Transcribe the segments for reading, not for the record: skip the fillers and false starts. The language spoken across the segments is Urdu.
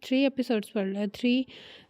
3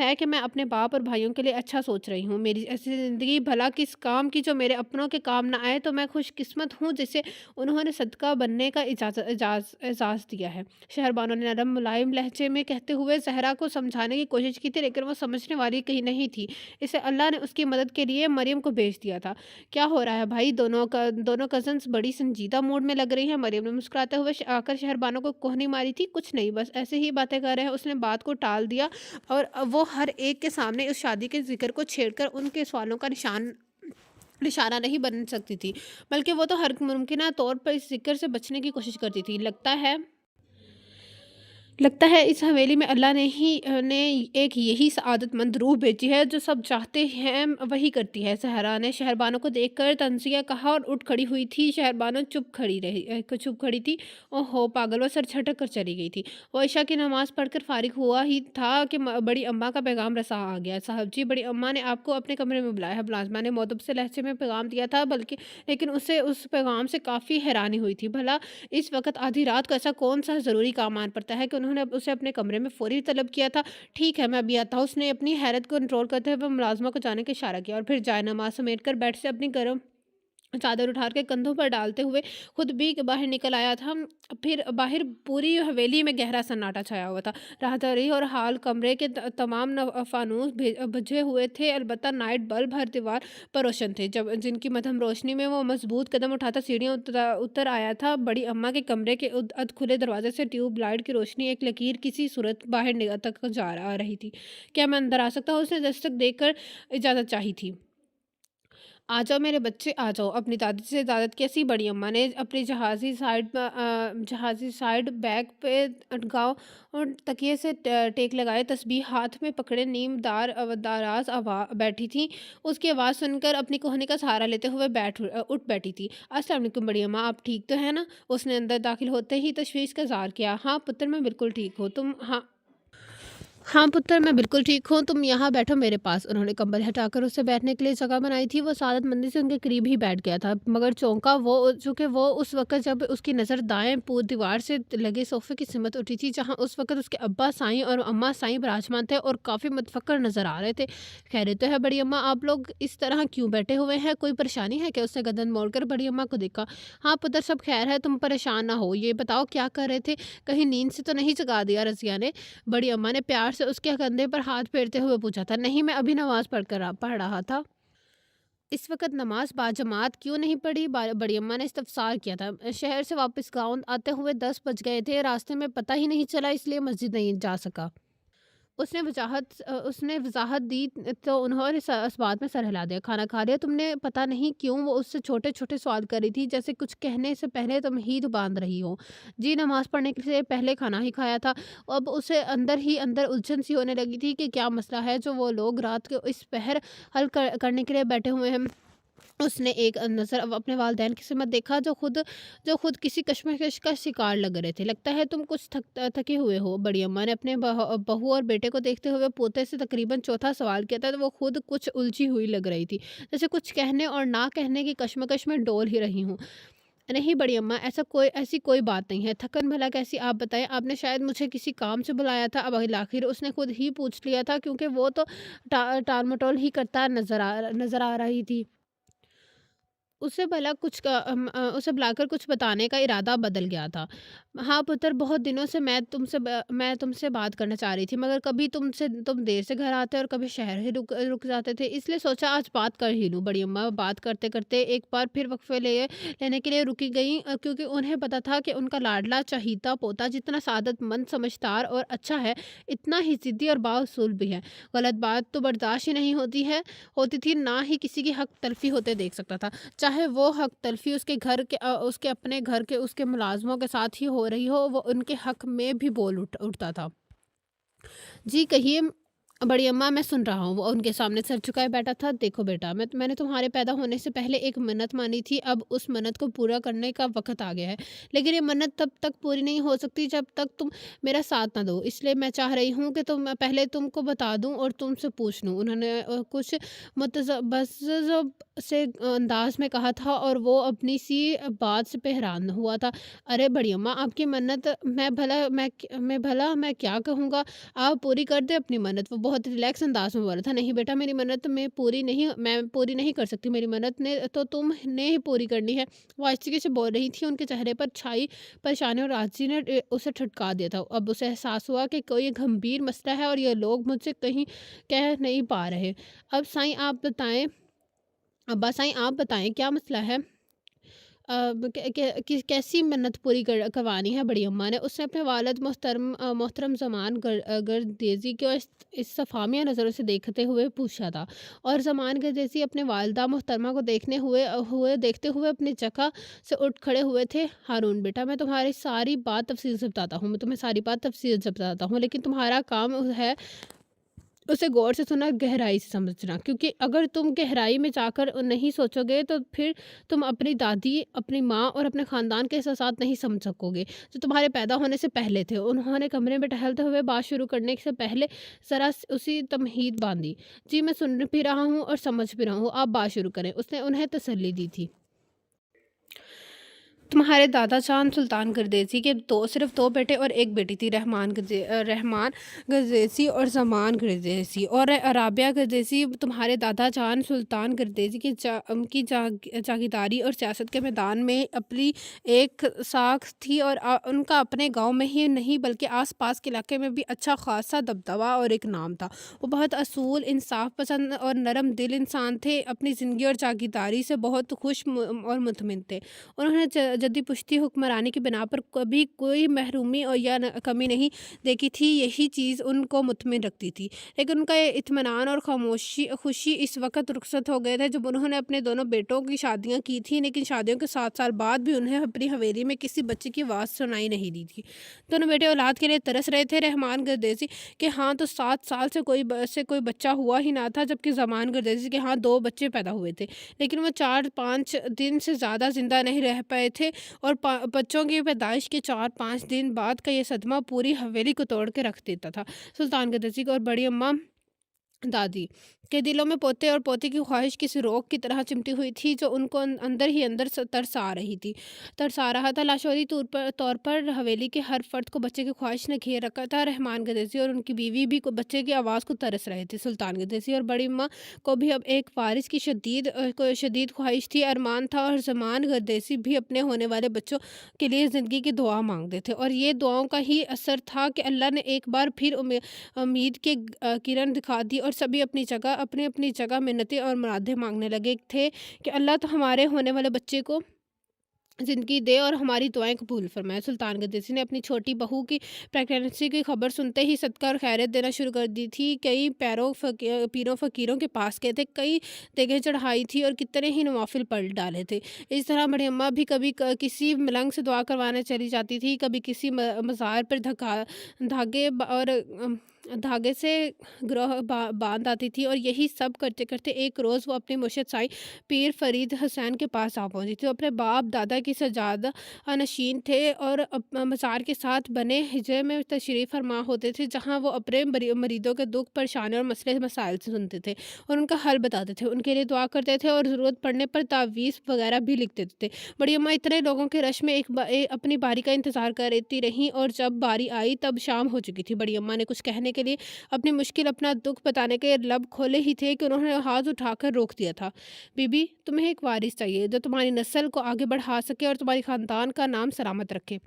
ہے کہ میں اپنے باپ اور بھائیوں کے لیے اچھا سوچ رہی ہوں۔ میری ایسی زندگی بھلا کس کام کی جو میرے اپنوں کے کام نہ آئے، تو میں خوش قسمت ہوں جسے انہوں نے صدقہ بننے کا اعزاز دیا ہے۔ شہربانو نے نرم ملائم لہجے میں کہتے ہوئے زہرا کو سمجھانے کی کوشش کی تھی، لیکن وہ سمجھنے والی کہیں نہیں تھی۔ اسے اللہ نے اس کی مدد کے لیے مریم کو بھیج دیا تھا۔ کیا ہو رہا ہے بھائی؟ دونوں کزنس بڑی سنجیدہ موڈ میں لگ رہی ہیں۔ مریم نے مسکراتے ہوئے آ کر شہربانو کو کوہنی ماری تھی۔ کچھ نہیں، بس ایسے ہی باتیں کر رہے ہیں۔ اس نے بات کو ٹال دیا اور وہ ہر ایک کے سامنے اس شادی کے ذکر کو چھیڑ کر ان کے سوالوں کا نشانہ نہیں بن سکتی تھی، بلکہ وہ تو ہر ممکنہ طور پر اس ذکر سے بچنے کی کوشش کرتی تھی۔ لگتا ہے اس حویلی میں اللہ نے ایک یہی سعادت مند روح بھیجی ہے جو سب چاہتے ہیں وہی کرتی ہے۔ زہرا نے شہربانو کو دیکھ کر طنزیہ کہا اور اٹھ کھڑی ہوئی تھی۔ شہربانو چپ کھڑی تھی۔ اوہو پاگل! وہ سر جھٹک کر چلی گئی تھی۔ وہ عشاء کی نماز پڑھ کر فارغ ہوا ہی تھا کہ بڑی اماں کا پیغام رساں آ گیا۔ صاحب جی، بڑی اماں نے آپ کو اپنے کمرے میں بلایا ہے۔ ملازمہ نے مؤدب سے لہجے میں پیغام دیا تھا، لیکن اسے اس پیغام سے کافی حیرانی ہوئی تھی۔ بھلا اس وقت آدھی رات کو ایسا کون سا ضروری کام آن پڑتا ہے کہ انہوں نے اسے اپنے کمرے میں فوری طلب کیا تھا؟ ٹھیک ہے، میں ابھی آتا ہوں۔ اس نے اپنی حیرت کو کنٹرول کرتے ہوئے ملازمہ کو جانے کا اشارہ کیا اور پھر جائے نماز سمیٹ کر بیڈ سے اپنی گرم چادر اٹھا کے کندھوں پر ڈالتے ہوئے خود بھی باہر نکل آیا تھا۔ پھر باہر پوری حویلی میں گہرا سناٹا چھایا ہوا تھا۔ راہداری اور حال کمرے کے تمام فانوس بجھے ہوئے تھے، البتہ نائٹ بلب ہر دیوار پر روشن تھے، جن کی مدھم روشنی میں وہ مضبوط قدم اٹھاتا سیڑھیاں اتر آیا تھا۔ بڑی اماں کے کمرے کے ادھ کھلے دروازے سے ٹیوب لائٹ کی روشنی ایک لکیر کسی صورت باہر تک جا رہی تھی۔ کیا میں اندر آ سکتا ہوں؟ اس نے دستک دے کر اجازت چاہی تھی۔ آ جاؤ میرے بچے، آ جاؤ۔ اپنی دادی سے اجازت کیسی؟ بڑی اماں نے اپنی جہازی سائیڈ بیگ پہ گاؤں اور تکیے سے ٹیک لگائے تسبیح ہاتھ میں پکڑے نیم دراز بیٹھی تھی۔ اس کی آواز سن کر اپنی کوہنی کا سہارا لیتے ہوئے اٹھ بیٹھی تھی۔ السلام علیکم بڑی اماں، آپ ٹھیک تو ہیں نا؟ اس نے اندر داخل ہوتے ہی تشویش کا اظہار کیا۔ ہاں پتر، میں بالکل ٹھیک ہوں۔ ہاں پتر، میں بالکل ٹھیک ہوں، تم یہاں بیٹھو میرے پاس۔ انہوں نے کمبل ہٹا کر اسے بیٹھنے کے لیے جگہ بنائی تھی۔ وہ سعادت مندی سے ان کے قریب ہی بیٹھ گیا تھا، مگر چونکا چونکہ وہ اس وقت جب اس کی نظر دائیں دیوار سے لگے صوفے کی سمت اٹھی تھی جہاں اس وقت اس کے ابا سائیں اور اماں سائیں براجمان تھے اور کافی متفکر نظر آ رہے تھے۔ خیریت تو ہے بڑی اماں؟ آپ لوگ اس طرح کیوں بیٹھے ہوئے ہیں؟ کوئی پریشانی ہے کہ؟ اس نے گردن موڑ کر بڑی اماں کو دیکھا۔ ہاں پتر، سب خیر ہے، تم پریشان نہ ہو۔ یہ بتاؤ کیا کر رہے تھے؟ کہیں نیند سے تو نہیں جگا دیا رضیہ نے؟ بڑی اماں نے پیار سے اس کے کندھے پر ہاتھ پھیرتے ہوئے پوچھا تھا۔ نہیں، میں ابھی نماز پڑھ رہا تھا۔ اس وقت نماز باجماعت کیوں نہیں پڑھی؟ بڑی اماں نے استفسار کیا تھا۔ شہر سے واپس گاؤں آتے ہوئے 10 بج گئے تھے، راستے میں پتہ ہی نہیں چلا، اس لیے مسجد نہیں جا سکا۔ اس نے وضاحت دی تو انہوں نے اس بات میں سر ہلا دیا۔ کھانا کھا لیا تم نے؟ پتہ نہیں کیوں وہ اس سے چھوٹے چھوٹے سوال کر رہی تھی، جیسے کچھ کہنے سے پہلے تمہید باندھ رہی ہو۔ جی، نماز پڑھنے سے پہلے کھانا ہی کھایا تھا۔ اب اسے اندر ہی اندر الجھن سی ہونے لگی تھی کہ کیا مسئلہ ہے جو وہ لوگ رات کے اس پہر حل کرنے کے لیے بیٹھے ہوئے ہیں۔ اس نے ایک نظر اپنے والدین کی سمت دیکھا جو خود کسی کشمکش کا شکار لگ رہے تھے۔ لگتا ہے تم کچھ تھکے ہوئے ہو۔ بڑی اماں نے اپنے بہو اور بیٹے کو دیکھتے ہوئے پوتے سے تقریباً چوتھا سوال کیا تھا۔ وہ خود کچھ الجھی ہوئی لگ رہی تھی، جیسے کچھ کہنے اور نہ کہنے کی کشمکش میں ڈول ہی رہی ہوں۔ نہیں بڑی اماں، ایسی کوئی بات نہیں ہے۔ تھکن بھلا کیسی؟ آپ بتائیں، آپ نے شاید مجھے کسی کام سے بلایا تھا؟ اب آخر اس نے خود ہی پوچھ لیا تھا، کیونکہ وہ تو ٹال مٹول ہی کرتا نظر آ رہی تھی۔ اسے بلا کر کچھ بتانے کا ارادہ بدل گیا تھا۔ ہاں پتر، بہت دنوں سے میں تم سے بات کرنا چاہ رہی تھی، مگر کبھی تم دیر سے گھر آتے اور کبھی شہر ہی رک جاتے تھے، اس لیے سوچا آج بات کر ہی لوں۔ بڑی اماں بات کرتے کرتے ایک بار پھر وقفے لینے کے لیے رکی گئیں، کیونکہ انہیں پتا تھا کہ ان کا لاڈلا چہیتا پوتا جتنا سعادت مند، سمجھدار اور اچھا ہے، اتنا ہی ضدی اور بااصول بھی ہے۔ غلط بات تو برداشت ہی نہیں ہوتی تھی، نہ ہی کسی کی حق تلفی ہوتے دیکھ سکتا تھا، چاہے وہ حق تلفی اس کے اپنے گھر کے اس کے ملازموں کے ساتھ ہی ہو رہی ہو، وہ ان کے حق میں بھی بول اٹھتا تھا۔ جی کہیے بڑی اماں، میں سن رہا ہوں۔ وہ ان کے سامنے سر جھکائے بیٹھا تھا۔ دیکھو بیٹا، میں نے تمہارے پیدا ہونے سے پہلے ایک منت مانی تھی، اب اس منت کو پورا کرنے کا وقت آ گیا ہے، لیکن یہ منت تب تک پوری نہیں ہو سکتی جب تک تم میرا ساتھ نہ دو، اس لیے میں چاہ رہی ہوں کہ پہلے تم کو بتا دوں اور تم سے پوچھ لوں۔ انہوں نے کچھ متذبذب سے انداز میں کہا تھا اور وہ اپنی سی بات سے حیران ہوا تھا۔ ارے بڑی اماں، آپ کی منت میں کیا کہوں گا، آپ پوری کر دیں اپنی منت۔ وہ بہت ریلیکس انداز میں بولا تھا، نہیں بیٹا میری منت میں پوری نہیں کر سکتی، میری منت نے تو تم نے ہی پوری کرنی ہے۔ وہ آہستگی سے بول رہی تھی، ان کے چہرے پر چھائی پریشانی اور عاجزی نے اسے ٹھٹکا دیا تھا۔ اب اسے احساس ہوا کہ کوئی گھمبیر مسئلہ ہے اور یہ لوگ مجھ سے کہیں کہہ نہیں پا رہے۔ ابا سائیں آپ بتائیں کیا مسئلہ ہے؟ کیسی منت پوری کروانی ہے بڑی اماں نے؟ اس نے اپنے والد محترم زمان گردیزی کو استفہامیہ نظروں سے دیکھتے ہوئے پوچھا تھا، اور زمان گردیزی اپنے والدہ محترمہ کو دیکھتے ہوئے اپنی جگہ سے اٹھ کھڑے ہوئے تھے۔ ہارون بیٹا، میں تمہیں ساری بات تفصیل سے بتاتا ہوں، لیکن تمہارا کام ہے اسے غور سے سنا، گہرائی سے سمجھنا، کیونکہ اگر تم گہرائی میں جا کر نہیں سوچو گے تو پھر تم اپنی دادی، اپنی ماں اور اپنے خاندان کے احساسات نہیں سمجھ سکو گے جو تمہارے پیدا ہونے سے پہلے تھے۔ انہوں نے کمرے میں ٹہلتے ہوئے بات شروع کرنے سے پہلے ذرا اسی تمہید باندھی۔ جی میں سن بھی رہا ہوں اور سمجھ بھی رہا ہوں، آپ بات شروع کریں، اس نے انہیں تسلی دی تھی۔ تمہارے دادا جان سلطان گردیزی کے صرف دو بیٹے اور ایک بیٹی تھی، رحمان گردیزی اور زمان گردیزی، اور رابعہ گردیزی۔ تمہارے دادا جان سلطان گردیزی کی جاگیرداری اور سیاست کے میدان میں اپنی ایک ساکھ تھی، اور ان کا اپنے گاؤں میں ہی نہیں بلکہ آس پاس کے علاقے میں بھی اچھا خاصا دبدبہ اور ایک نام تھا۔ وہ بہت اصول، انصاف پسند اور نرم دل انسان تھے، اپنی زندگی اور جاگیرداری سے بہت خوش اور مطمئن تھے۔ انہوں نے جدی پشتی حکمرانی کی بنا پر کبھی کوئی محرومی یا کمی نہیں دیکھی تھی، یہی چیز ان کو مطمئن رکھتی تھی۔ لیکن ان کا یہ اطمینان اور خوشی اس وقت رخصت ہو گئے تھے جب انہوں نے اپنے دونوں بیٹوں کی شادیاں کی تھیں، لیکن شادیوں کے 7 سال بعد بھی انہیں اپنی حویلی میں کسی بچے کی آواز سنائی نہیں دی تھی۔ دونوں بیٹے اولاد کے لیے ترس رہے تھے، رحمان گردیزی کے ہاں تو 7 سال سے کوئی بچہ ہوا ہی نہ تھا، جبکہ زمان گردیزی کے ہاں 2 بچے پیدا ہوئے تھے، لیکن وہ 4-5 دن سے زیادہ زندہ نہیں رہ پائے تھے، اور بچوں کی پیدائش کے 4-5 دن بعد کا یہ صدمہ پوری حویلی کو توڑ کے رکھ دیتا تھا۔ سلطان گردیزی اور بڑی اماں دادی کے دلوں میں پوتے اور پوتی کی خواہش کسی روگ کی طرح چمٹی ہوئی تھی جو ان کو اندر ہی اندر ترسا رہا تھا۔ لاشعوری طور پر حویلی کے ہر فرد کو بچے کی خواہش نے گھیر رکھا تھا۔ رحمان گردیزی اور ان کی بیوی بھی بچے کی آواز کو ترس رہے تھے۔ سلطان گردیزی اور بڑی اماں کو بھی اب ایک وارث کی شدید خواہش تھی، ارمان تھا، اور زمان گردیزی بھی اپنے ہونے والے بچوں کے لیے زندگی کی دعا مانگتے تھے، اور یہ دعاؤں کا ہی اثر تھا کہ اللہ نے ایک بار پھر امید کے کرن دکھا دی، اور سبھی اپنی جگہ منتیں اور مرادیں مانگنے لگے تھے کہ اللہ تو ہمارے ہونے والے بچے کو زندگی دے اور ہماری دعائیں قبول فرمائے۔ سلطان گردیزی نے اپنی چھوٹی بہو کی پریگننسی کی خبر سنتے ہی صدقہ اور خیرات دینا شروع کر دی تھی۔ کئی پیروں فقیروں کے پاس گئے تھے، کئی دیگیں چڑھائی تھی اور کتنے ہی نوافل پڑھ ڈالے تھے۔ اس طرح بڑی اماں بھی کبھی کسی ملنگ سے دعا کروانے چلی جاتی تھی، کبھی کسی مزار پر دھاگے سے گروہ باندھ آتی تھی، اور یہی سب کرتے کرتے ایک روز وہ اپنے مرشد سائیں پیر فرید حسین کے پاس آ پہنچی تھی۔ اپنے باپ دادا کی سجادہ نشین تھے اور مزار کے ساتھ بنے حجرے میں تشریف فرما ہوتے تھے، جہاں وہ اپنے مریدوں کے دکھ پریشانی اور مسئلے مسائل سنتے تھے اور ان کا حل بتاتے تھے، ان کے لیے دعا کرتے تھے اور ضرورت پڑنے پر تعویذ وغیرہ بھی لکھ دیتے تھے۔ بڑی اماں اتنے لوگوں کے رش میں اپنی باری کا انتظار کرتی رہیں، اور جب باری آئی تب شام ہو چکی تھی۔ بڑی اماں نے کچھ کہنے کے لیے اپنی مشکل، اپنا دکھ بتانے کے لب کھولے ہی تھے کہ انہوں نے ہاتھ اٹھا کر روک دیا تھا۔ بی بی، تمہیں ایک وارث چاہیے جو تمہاری نسل کو آگے بڑھا سکے اور تمہاری خاندان کا نام سلامت رکھے۔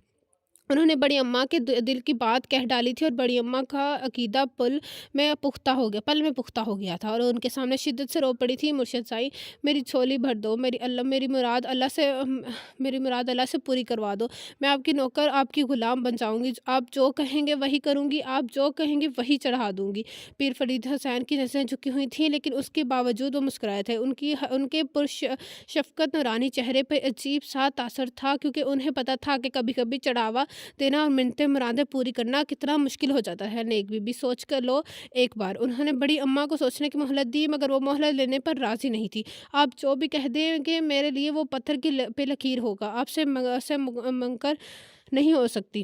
انہوں نے بڑی اماں کے دل کی بات کہہ ڈالی تھی، اور بڑی اماں کا عقیدہ پل میں پختہ ہو گیا تھا، اور ان کے سامنے شدت سے رو پڑی تھی۔ مرشد سائیں، میری جھولی بھر دو، میری مراد اللہ سے پوری کروا دو۔ میں آپ کی نوکر، آپ کی غلام بن جاؤں گی، آپ جو کہیں گے وہی کروں گی، آپ جو کہیں گے وہی چڑھا دوں گی۔ پیر فرید حسین کی نظریں جھکی ہوئی تھیں، لیکن اس کے باوجود وہ مسکرائے تھے۔ ان کے پرشفقت نورانی چہرے پہ عجیب سا تاثر تھا، کیونکہ انہیں پتا تھا کہ کبھی کبھی چڑھاوا دینا اور منتیں مرادیں پوری کرنا کتنا مشکل ہو جاتا ہے۔ نیک بی بی، سوچ کر لو ایک بار۔ انہوں نے بڑی اماں کو سوچنے کی مہلت دی، مگر وہ مہلت لینے پر راضی نہیں تھی۔ آپ جو بھی کہہ دیں گے میرے لیے وہ پتھر پہ لکیر ہوگا، آپ سے منکر نہیں ہو سکتی۔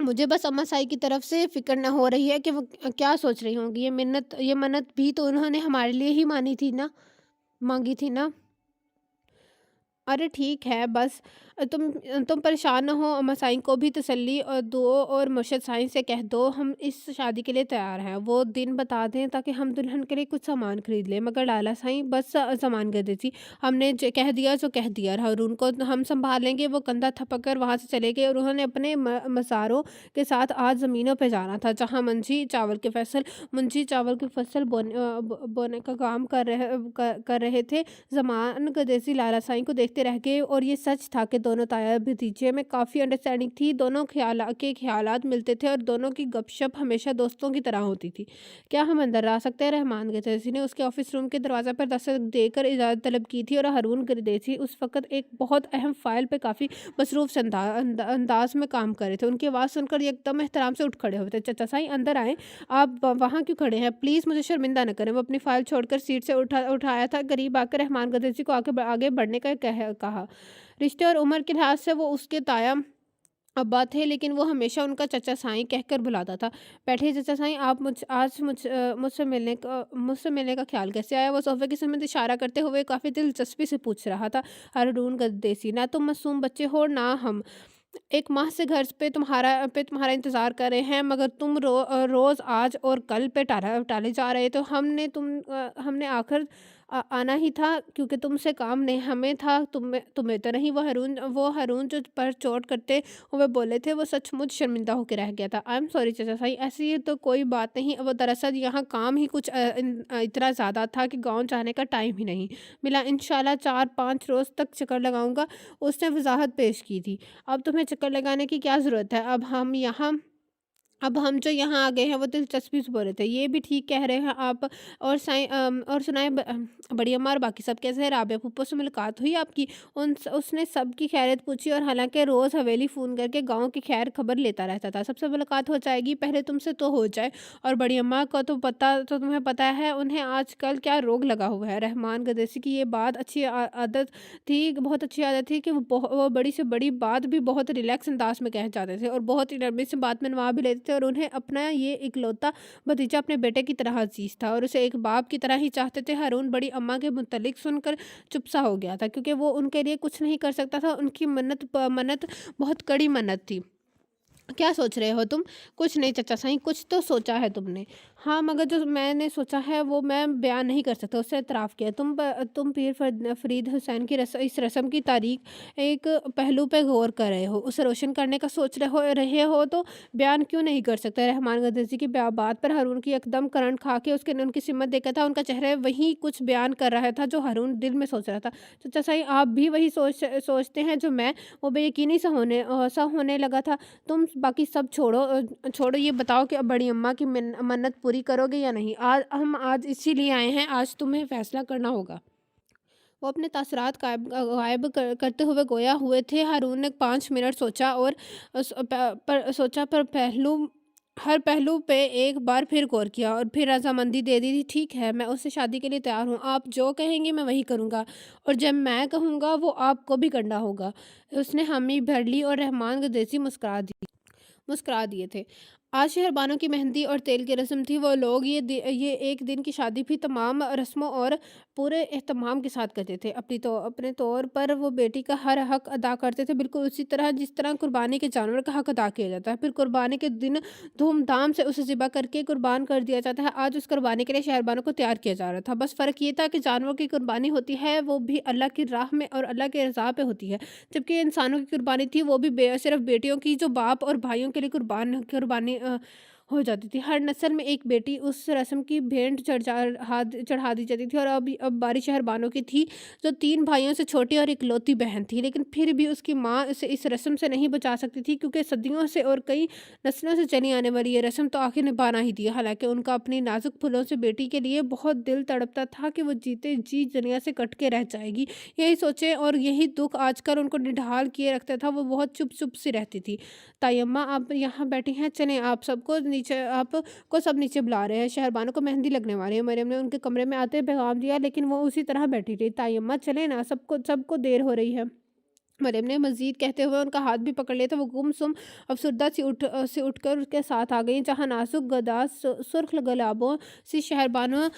مجھے بس اماں سائی کی طرف سے فکر نہ ہو رہی ہے کہ وہ کیا سوچ رہی ہوں گی۔ یہ منت بھی تو انہوں نے ہمارے لیے ہی مانگی تھی نا۔ ارے ٹھیک ہے بس تم پریشان نہ ہو، اما سائن کو بھی تسلی اور دو اور مرشد سائن سے کہہ دو ہم اس شادی کے لیے تیار ہیں، وہ دن بتا دیں تاکہ ہم دلہن کے لیے کچھ سامان خرید لیں۔ مگر لالا سائن بس سامان گدے تھی، ہم نے کہہ دیا جو کہہ دیا، ہارون کو ہم سنبھال لیں گے۔ وہ کندھا تھپک کر وہاں سے چلے گئے اور انہوں نے اپنے مزاروں کے ساتھ آج زمینوں پہ جانا تھا جہاں منجی چاول کی فصل بونے کا کام کر رہے تھے۔ زمان گدیسی لالا سائن کو دیکھتے رہ گئے، اور یہ سچ تھا کہ دونوں تایا بھتیجے میں کافی انڈرسٹینڈنگ تھی، دونوں کے خیالات ملتے تھے اور دونوں کی گپ شپ ہمیشہ دوستوں کی طرح ہوتی تھی۔ کیا ہم اندر آ سکتے ہیں؟ رحمان گدیسی نے اس کے آفس روم کے دروازے پر دستک دے کر اجازت طلب کی تھی، اور ہارون گدیسی اس وقت ایک بہت اہم فائل پہ کافی مصروف سے انداز میں کام کر رہے تھے۔ ان کی آواز سن کر یک دم احترام سے اٹھ کھڑے ہوئے تھے۔ چچا سائیں اندر آئیں، آپ وہاں کیوں کھڑے ہیں؟ پلیز مجھے شرمندہ نہ کریں۔ وہ اپنی فائل چھوڑ کر سیٹ سے اٹھایا تھا، قریب آ کر رحمان گدیسی کو آگے بڑھنے کا کہا۔ رشتے اور عمر کے لحاظ سے وہ اس کے تایا ابا تھے، لیکن وہ ہمیشہ ان کا چچا سائیں کہہ کر بلاتا تھا۔ بیٹھے چچا سائیں، آپ آج مجھ سے ملنے کا خیال کیسے آیا؟ وہ صوفے کی سمت اشارہ کرتے ہوئے کافی دلچسپی سے پوچھ رہا تھا۔ ہارون گدیسی، نہ تم معصوم بچے ہو نہ ہم، 1 ماہ سے گھر پہ تمہارا انتظار کر رہے ہیں، مگر تم روز آج اور کل پہ ٹالے جا رہے تو ہم نے آخر آنا ہی تھا، کیونکہ تم سے کام نہیں ہمیں تھا، تمہیں تو نہیں۔ وہ ہارون جو پر چوٹ کرتے ہوئے بولے تھے، وہ سچ مچ شرمندہ ہو کے رہ گیا تھا۔ آئی ایم سوری چچا سائی، ایسی تو کوئی بات نہیں، وہ دراصل یہاں کام ہی کچھ اتنا زیادہ تھا کہ گاؤں جانے کا ٹائم ہی نہیں ملا۔ انشاءاللہ 4-5 روز تک چکر لگاؤں گا، اس نے وضاحت پیش کی تھی۔ اب تمہیں چکر لگانے کی کیا ضرورت ہے؟ اب ہم جو یہاں آ گئے ہیں وہ دلچسپی سے بول رہے تھے۔ یہ بھی ٹھیک کہہ رہے ہیں آپ، اور سنائیں بڑی اماں اور باقی سب کیسے ہیں؟ رابعہ پھپھو سے ملاقات ہوئی آپ کی؟ اس نے سب کی خیریت پوچھی، اور حالانکہ روز حویلی فون کر کے گاؤں کی خیر خبر لیتا رہتا تھا۔ سب سے ملاقات ہو جائے گی، پہلے تم سے تو ہو جائے۔ اور بڑی اماں کو تو تمہیں پتہ ہے انہیں آج کل کیا روگ لگا ہوا ہے۔ رحمان گدیسی کی یہ بہت اچھی عادت تھی کہ وہ بڑی سے بڑی بات بھی بہت ریلیکس انداز میں کہہ جاتے تھے، اور بہت ہی نرمی سے بات منوا بھی لیتے تھے، اور انہیں اپنا یہ اکلوتا بھتیجا اپنے بیٹے کی طرح عزیز تھا، اور اسے ایک باپ کی طرح ہی چاہتے تھے۔ ہارون بڑی اماں کے متعلق سن کر چپ سا ہو گیا تھا، کیونکہ وہ ان کے لیے کچھ نہیں کر سکتا تھا۔ ان کی منت بہت کڑی منت تھی۔ کیا سوچ رہے ہو تم؟ کچھ نہیں چچا سائیں، کچھ تو سوچا ہے تم نے؟ ہاں، مگر جو میں نے سوچا ہے وہ میں بیان نہیں کر سکتا، اس سے اعتراف کیا۔ تم پیر فرید حسین کی اس رسم کی تاریخ ایک پہلو پہ غور کر رہے ہو، اسے روشن کرنے کا سوچ رہے ہو تو بیان کیوں نہیں کر سکتے؟ رحمان گدیسی کی بات پر ہارون کی ایک دم کرنٹ کھا کے ان کی سمت دیکھا تھا، ان کا چہرہ وہی کچھ بیان کر رہا تھا جو ہارون دل میں سوچ رہا تھا۔ چچا سائیں، آپ بھی وہی سوچتے ہیں جو میں؟ وہ بے یقینی سا ہونے لگا تھا۔ تم باقی سب چھوڑو، یہ بتاؤ کہ بڑی اماں کی منت پوری کرو گے یا نہیں؟ ہم آج اسی لیے آئے ہیں، آج تمہیں فیصلہ کرنا ہوگا۔ وہ اپنے تاثرات غائب کرتے ہوئے گویا ہوئے تھے۔ ہارون نے 5 منٹ سوچا پر ہر پہلو پہ ایک بار پھر غور کیا، اور پھر رضامندی دے دی تھی۔ ٹھیک ہے، میں اس سے شادی کے لیے تیار ہوں، آپ جو کہیں گے میں وہی کروں گا، اور جب میں کہوں گا وہ آپ کو بھی کرنا ہوگا۔ اس نے حامی بھر لی، اور رحمان گدیسی مسکرا دیے تھے۔ آج شہربانوں کی مہندی اور تیل کی رسم تھی۔ وہ لوگ یہ ایک دن کی شادی بھی تمام رسموں اور پورے اہتمام کے ساتھ کرتے تھے۔ اپنے طور پر وہ بیٹی کا ہر حق ادا کرتے تھے، بالکل اسی طرح جس طرح قربانی کے جانور کا حق ادا کیا جاتا ہے، پھر قربانی کے دن دھوم دھام سے اسے ذبح کر کے قربان کر دیا جاتا ہے۔ آج اس قربانی کے لیے شہربانوں کو تیار کیا جا رہا تھا، بس فرق یہ تھا کہ جانوروں کی قربانی ہوتی ہے وہ بھی اللہ کی راہ میں اور اللہ کے رضا پہ ہوتی ہے، جبکہ انسانوں کی قربانی تھی وہ بھی صرف بیٹیوں کی، جو باپ اور بھائیوں کے لیے قربانی ہو جاتی تھی۔ ہر نسل میں ایک بیٹی اس رسم کی بھینٹ چڑھا دی جاتی تھی، اور اب باری شہربانوں کی تھی، جو 3 بھائیوں سے چھوٹی اور اکلوتی بہن تھی، لیکن پھر بھی اس کی ماں اسے اس رسم سے نہیں بچا سکتی تھی، کیونکہ صدیوں سے اور کئی نسلوں سے چلی آنے والی یہ رسم تو آخر نبھانا ہی تھی۔ حالانکہ ان کا اپنی نازک پھولوں سے بیٹی کے لیے بہت دل تڑپتا تھا کہ وہ جیتے جی دنیا سے کٹ کے رہ جائے گی، یہی سوچے اور یہی دکھ آج کل ان کو نڈھال کیے رکھتا تھا۔ وہ بہت چپ سی رہتی تھی۔ تائیمہ، آپ یہاں بیٹھی ہیں، چلیں آپ کو سب نیچے بلا رہے ہیں، شہربانوں کو مہندی لگنے والی ہے۔ مریم نے ان کے کمرے میں آتے پیغام دیا، لیکن وہ اسی طرح بیٹھی رہی۔ تائیمہ چلیں نا، سب کو دیر ہو رہی ہے۔ مریم نے مزید کہتے ہوئے ان کا ہاتھ بھی پکڑ لیا تھا۔ وہ گم سم افسردہ سے اٹھ کر اس کے ساتھ آ گئیں، جہاں نازک گداز سرخ گلابوں سی شہربانو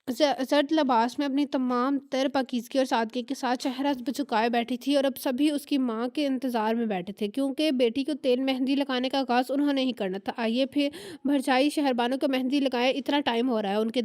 زرد لباس میں اپنی تمام تر پاکیزگی اور سادگی کے ساتھ چہرہ جھکائے بیٹھی تھی، اور اب سبھی اس کی ماں کے انتظار میں بیٹھے تھے، کیونکہ بیٹی کو تیل مہندی لگانے کا آغاز انہوں نے ہی کرنا تھا۔ آئیے پھر بھرجائی شہربانو کو مہندی لگائے، اتنا ٹائم ہو رہا ہے۔ ان کے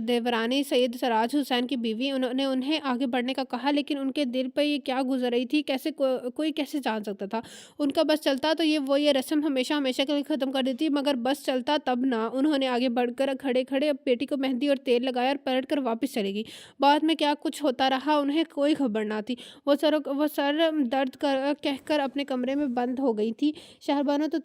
دیورانی سید سراج حسین کی بیوی نے انہیں آگے بڑھنے کا کہا، لیکن ان کے دل پہ یہ کیا گزر رہی تھی، کوئی کیسے جان سکتا تھا؟ ان کا بس چلتا تو یہ رسم ہمیشہ ہمیشہ کے لیے ختم کر دیتی، مگر بس چلتا تب نہ۔ انہوں نے آگے بڑھ کر کھڑے کھڑے بیٹی کو مہندی اور تیل لگایا اور پلٹ کر واپس چلے گئی۔ بعد میں کیا کچھ ہوتا رہا انہیں کوئی خبر نہ تھی۔ وہ سر درد کہہ کر اپنے کمرے میں بند ہو گئی تھی۔ شہربانو، تو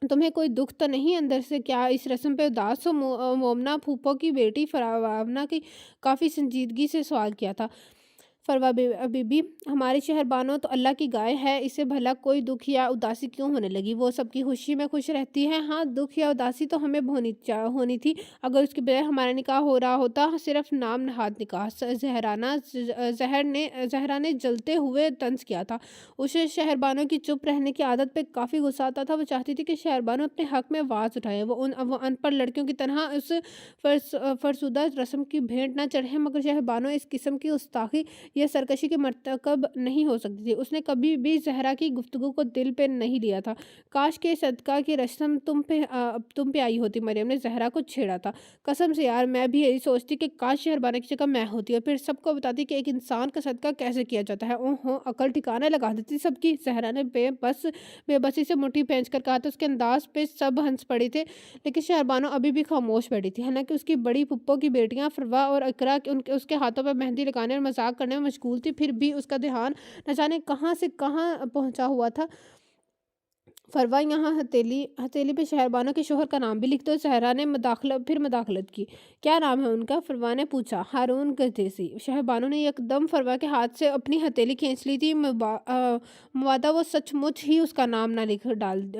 تمہیں کوئی دکھ تو نہیں اندر سے؟ کیا اس رسم پہ اداس ہو؟ مومنہ پھوپھو کی بیٹی فراوانہ کی کافی سنجیدگی سے سوال کیا تھا۔ فروا بی بی: ہماری شہربانو تو اللہ کی گائے ہے، اسے بھلا کوئی دکھ یا اداسی کیوں ہونے لگی؟ وہ سب کی خوشی میں خوش رہتی ہے۔ ہاں، دکھ یا اداسی تو ہمیں ہونی تھی اگر اس کے بجائے ہمارا نکاح ہو رہا ہوتا، صرف نام نہاد نکاح۔ زہرا نے جلتے ہوئے طنز کیا تھا۔ اسے شہربانو کی چپ رہنے کی عادت پہ کافی غصہ آتا تھا۔ وہ چاہتی تھی کہ شہربانو اپنے حق میں آواز اٹھائے، وہ ان پڑھ لڑکیوں کی طرح اس فرسودہ رسم کی بھینٹ نہ چڑھے، مگر شہربانو اس قسم کی گستاخی یہ سرکشی کے مرتکب نہیں ہو سکتی تھی۔ اس نے کبھی بھی زہرا کی گفتگو کو دل پہ نہیں لیا تھا۔ کاش کہ صدقہ کی رسم تم پہ آئی ہوتی، مریم نے زہرا کو چھیڑا تھا۔ قسم سے یار، میں بھی یہی سوچتی کہ کاش شہربانو کی جگہ میں ہوتی اور پھر سب کو بتاتی کہ ایک انسان کا صدقہ کیسے کیا جاتا ہے۔ اوہو، عقل ٹھکانے لگا دیتی سب کی۔ زہرا نے بے بسی سے مٹھی پھینچ کر کہا تھا۔ اس کے انداز پہ سب ہنس پڑے تھے، لیکن شہربانو ابھی بھی خاموش بیٹھی تھی۔ حالانکہ اس کی بڑی پھپھو کی بیٹیاں فروا اور اقرا اس کے ہاتھوں پہ مہندی لگانے اور مذاق کرنے میں مشغول تھی، پھر بھی اس کا دھیان نہ جانے کہاں سے کہاں پہنچا ہوا تھا۔ فروا، یہاں ہتھیلی پہ شہربانو کے شوہر کا نام بھی لکھ دو۔ زہرا نے مداخلت کی۔ کیا نام ہے ان کا؟ فروا نے پوچھا۔ ہارون گردیسی۔ شہربانو نے یک دم فروا کے ہاتھ سے اپنی ہتھیلی کھینچ لی تھی، مبادا وہ سچ مچ ہی اس کا نام نہ لکھ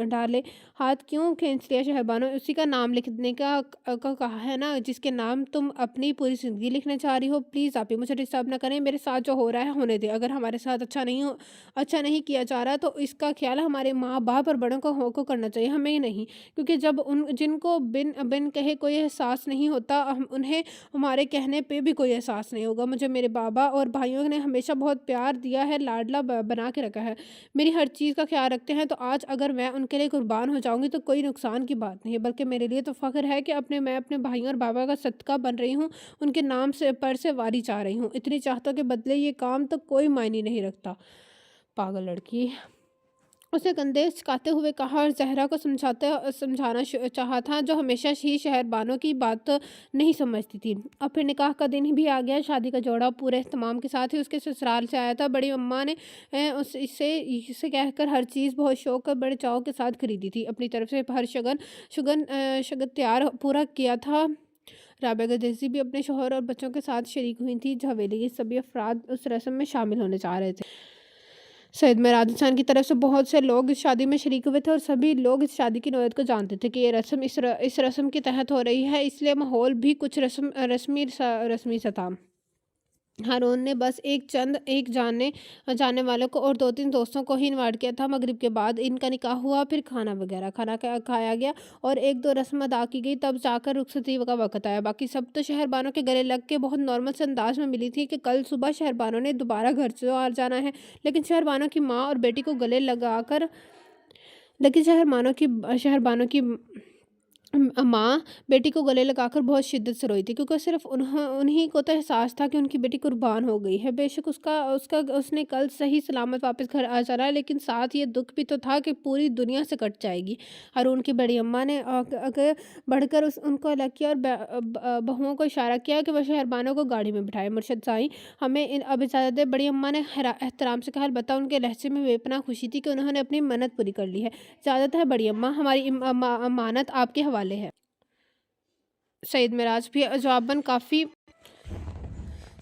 ڈالے۔ ہاتھ کیوں کھینچ لیا شہربانو؟ اسی کا نام لکھنے کا کہا ہے نا، جس کے نام تم اپنی پوری زندگی لکھنا چاہ رہی ہو۔ پلیز آپی، مجھے ڈسٹرب نہ کریں، میرے ساتھ جو ہو رہا ہے ہونے دیں۔ اگر ہمارے ساتھ اچھا نہیں کیا جا رہا تو اس کا خیال ہمارے ماں باپ اور بڑوں کو کرنا چاہیے، ہمیں نہیں، کیونکہ جب جن کو بن کہے کوئی احساس نہیں ہوتا، انہیں ہمارے کہنے پہ بھی کوئی احساس نہیں ہوگا۔ مجھے میرے بابا اور بھائیوں نے ہمیشہ بہت پیار دیا ہے، لاڈلا بنا کے رکھا ہے، میری ہر چیز کا خیال رکھتے ہیں، تو آج اگر میں ان کے لیے قربان ہو جاؤں گی تو کوئی نقصان کی بات نہیں ہے، بلکہ میرے لیے تو فخر ہے کہ میں اپنے بھائیوں اور بابا کا صدقہ بن رہی ہوں، ان کے نام سے واری چاہ رہی ہوں۔ اتنی چاہتوں کے بدلے یہ کام تو کوئی معنی نہیں رکھتا۔ پاگل لڑکی، اس نے کندھے چکاتے ہوئے کہا، اور زہرا کو سمجھانا چاہا تھا، جو ہمیشہ ہی شہربانو کی بات نہیں سمجھتی تھی۔ اب پھر نکاح کا دن بھی آ گیا۔ شادی کا جوڑا پورے اہتمام کے ساتھ ہی اس کے سسرال سے آیا تھا۔ بڑی اماں نے اسے کہہ کر ہر چیز بہت شوق اور بڑے چاؤ کے ساتھ خریدی تھی۔ اپنی طرف سے ہر شگن تیار پورا کیا تھا۔ رابعہ گردیسی بھی اپنے شوہر اور بچوں کے ساتھ شریک ہوئی تھی۔ حویلی کے سبھی افراد اس رسم میں شامل ہونے چاہ رہے تھے۔ سید معراج حسین کی طرف سے بہت سے لوگ اس شادی میں شریک ہوئے تھے، اور سبھی لوگ اس شادی کی نوعیت کو جانتے تھے کہ یہ رسم اس رسم کے تحت ہو رہی ہے، اس لیے ماحول بھی کچھ رسمی سا تھا۔ ہارون نے بس ایک جاننے والوں کو اور 2-3 دوستوں کو ہی انوائٹ کیا تھا۔ مغرب کے بعد ان کا نکاح ہوا، پھر کھانا کھایا گیا اور 1-2 رسم ادا کی گئی، تب جا کر رخصتی کا وقت آیا۔ باقی سب تو شہربانو کے گلے لگ کے بہت نارمل سے انداز میں ملی تھی کہ کل صبح شہربانو نے دوبارہ گھر سے جانا ہے، لیکن شہربانو کی ماں اور بیٹی کو گلے لگا کر ماں بیٹی کو گلے لگا کر بہت شدت سے روئی تھی، کیونکہ صرف انہی کو تو احساس تھا کہ ان کی بیٹی قربان ہو گئی ہے۔ بے شک اس نے کل صحیح سلامت واپس گھر آ جانا ہے، لیکن ساتھ یہ دکھ بھی تو تھا کہ پوری دنیا سے کٹ جائے گی۔ ہارون کی بڑی اماں نے آگے بڑھ کر ان کو الگ کیا اور بہوؤں کو اشارہ کیا کہ وہ شہربانو کو گاڑی میں بٹھائے۔ مرشد سائیں، ہمیں اب اجازت دے، بڑی اماں نے احترام سے کہا۔ البتہ ان کے لہجے میں بے پناہ خوشی تھی کہ انہوں نے اپنی منت پوری کر لی ہے۔ اجازت ہے بڑی اماں، ہماری امانت آپ کے حوالے ہے۔ سید معراج بھی جواباً کافی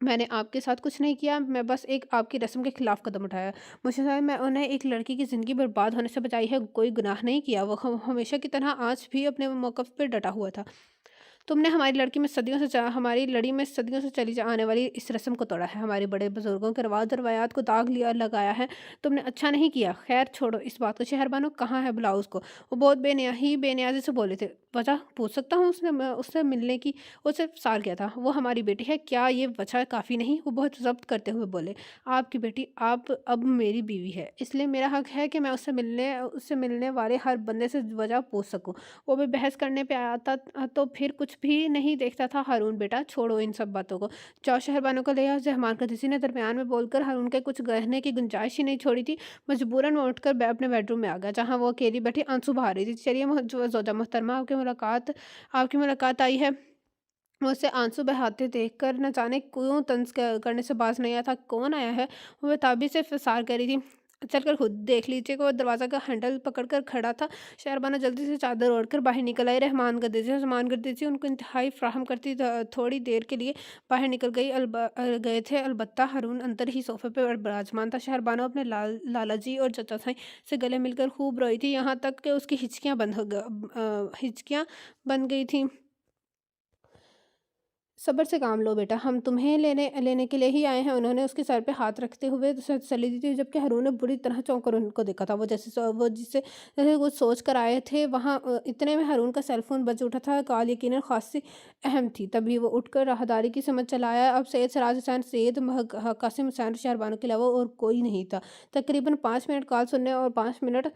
میں نے آپ کے ساتھ کچھ نہیں کیا، میں بس ایک آپ کی رسم کے خلاف قدم اٹھایا۔ مجھے لگا میں انہیں ایک لڑکی کی زندگی برباد ہونے سے بچائی ہے، کوئی گناہ نہیں کیا۔ وہ ہمیشہ کی طرح آج بھی اپنے موقف پہ ڈٹا ہوا تھا۔ تم نے ہماری لڑی میں صدیوں سے چلی آنے والی اس رسم کو توڑا ہے، ہمارے بڑے بزرگوں کے رواج اور روایات کو داغ لگایا ہے۔ تم نے اچھا نہیں کیا۔ خیر چھوڑو اس بات کو، شہر بانو کہاں ہے، بلاؤ اس کو۔ وہ بہت بے نیازی سے بولے تھے۔ وجہ پوچھ سکتا ہوں؟ اس سے ملنے کی اسے سال کیا تھا؟ وہ ہماری بیٹی ہے، کیا یہ وجہ کافی نہیں؟ وہ بہت ضبط کرتے ہوئے بولے۔ آپ کی بیٹی آپ اب میری بیوی ہے، اس لیے میرا حق ہے کہ میں اس سے ملنے والے ہر بندے سے وجہ پوچھ سکوں۔ وہ بھی بحث کرنے پہ آتا تو پھر کچھ بھی نہیں دیکھتا تھا۔ ہارون بیٹا چھوڑو ان سب باتوں کو، جاؤ شہربانو کو لے آؤ۔ زحمان قدسی نے درمیان میں بول کر ہارون کے کچھ کہنے کی گنجائش ہی نہیں چھوڑی تھی۔ مجبوراً وہ اٹھ کر اپنے بیڈ روم میں آ گیا، جہاں وہ اکیلی بیٹھی آنسو بہا رہی تھی۔ چلیے زوجہ محترمہ، آپ کی ملاقات آئی ہے۔ وہ اسے آنسو بہاتے دیکھ کر نہ جانے کیوں طنز کرنے سے باز نہیں آیا تھا۔ کون آیا ہے؟ وہ بتابی سے فسار کر رہی تھی۔ چل کر خود دیکھ لیجیے کہ وہ دروازہ کا ہینڈل پکڑ کر کھڑا تھا۔ شہربانو جلدی سے چادر اوڑھ کر باہر نکل آئی۔ رحمان گدیجی ان کو انتہائی فراہم کرتی تھوڑی دیر کے لیے باہر نکل گئے تھے، البتہ ہارون اندر ہی صوفے پہ براجمان تھا۔ شہربانو اپنے لالا جی اور چچا سائیں سے گلے مل کر خوب روئی تھی، یہاں تک کہ اس کی ہچکیاں بند گئی تھیں۔ صبر سے کام لو بیٹا، ہم تمہیں لینے کے لیے ہی آئے ہیں، انہوں نے اس کے سر پہ ہاتھ رکھتے ہوئے تسلی دی تھی، جبکہ ہارون نے بری طرح چونک کر ان کو دیکھا تھا۔ وہ جسے کچھ سوچ کر آئے تھے، وہاں اتنے میں ہارون کا سیل فون بج اٹھا تھا۔ کال یقیناً خاصی اہم تھی، تبھی وہ اٹھ کر راہداری کی سمت چلایا۔ اب سید سراج حسین، سید قاسم حسین شہربانو کے علاوہ اور کوئی نہیں تھا۔ تقریباً 5 منٹ کال سننے اور 5 منٹ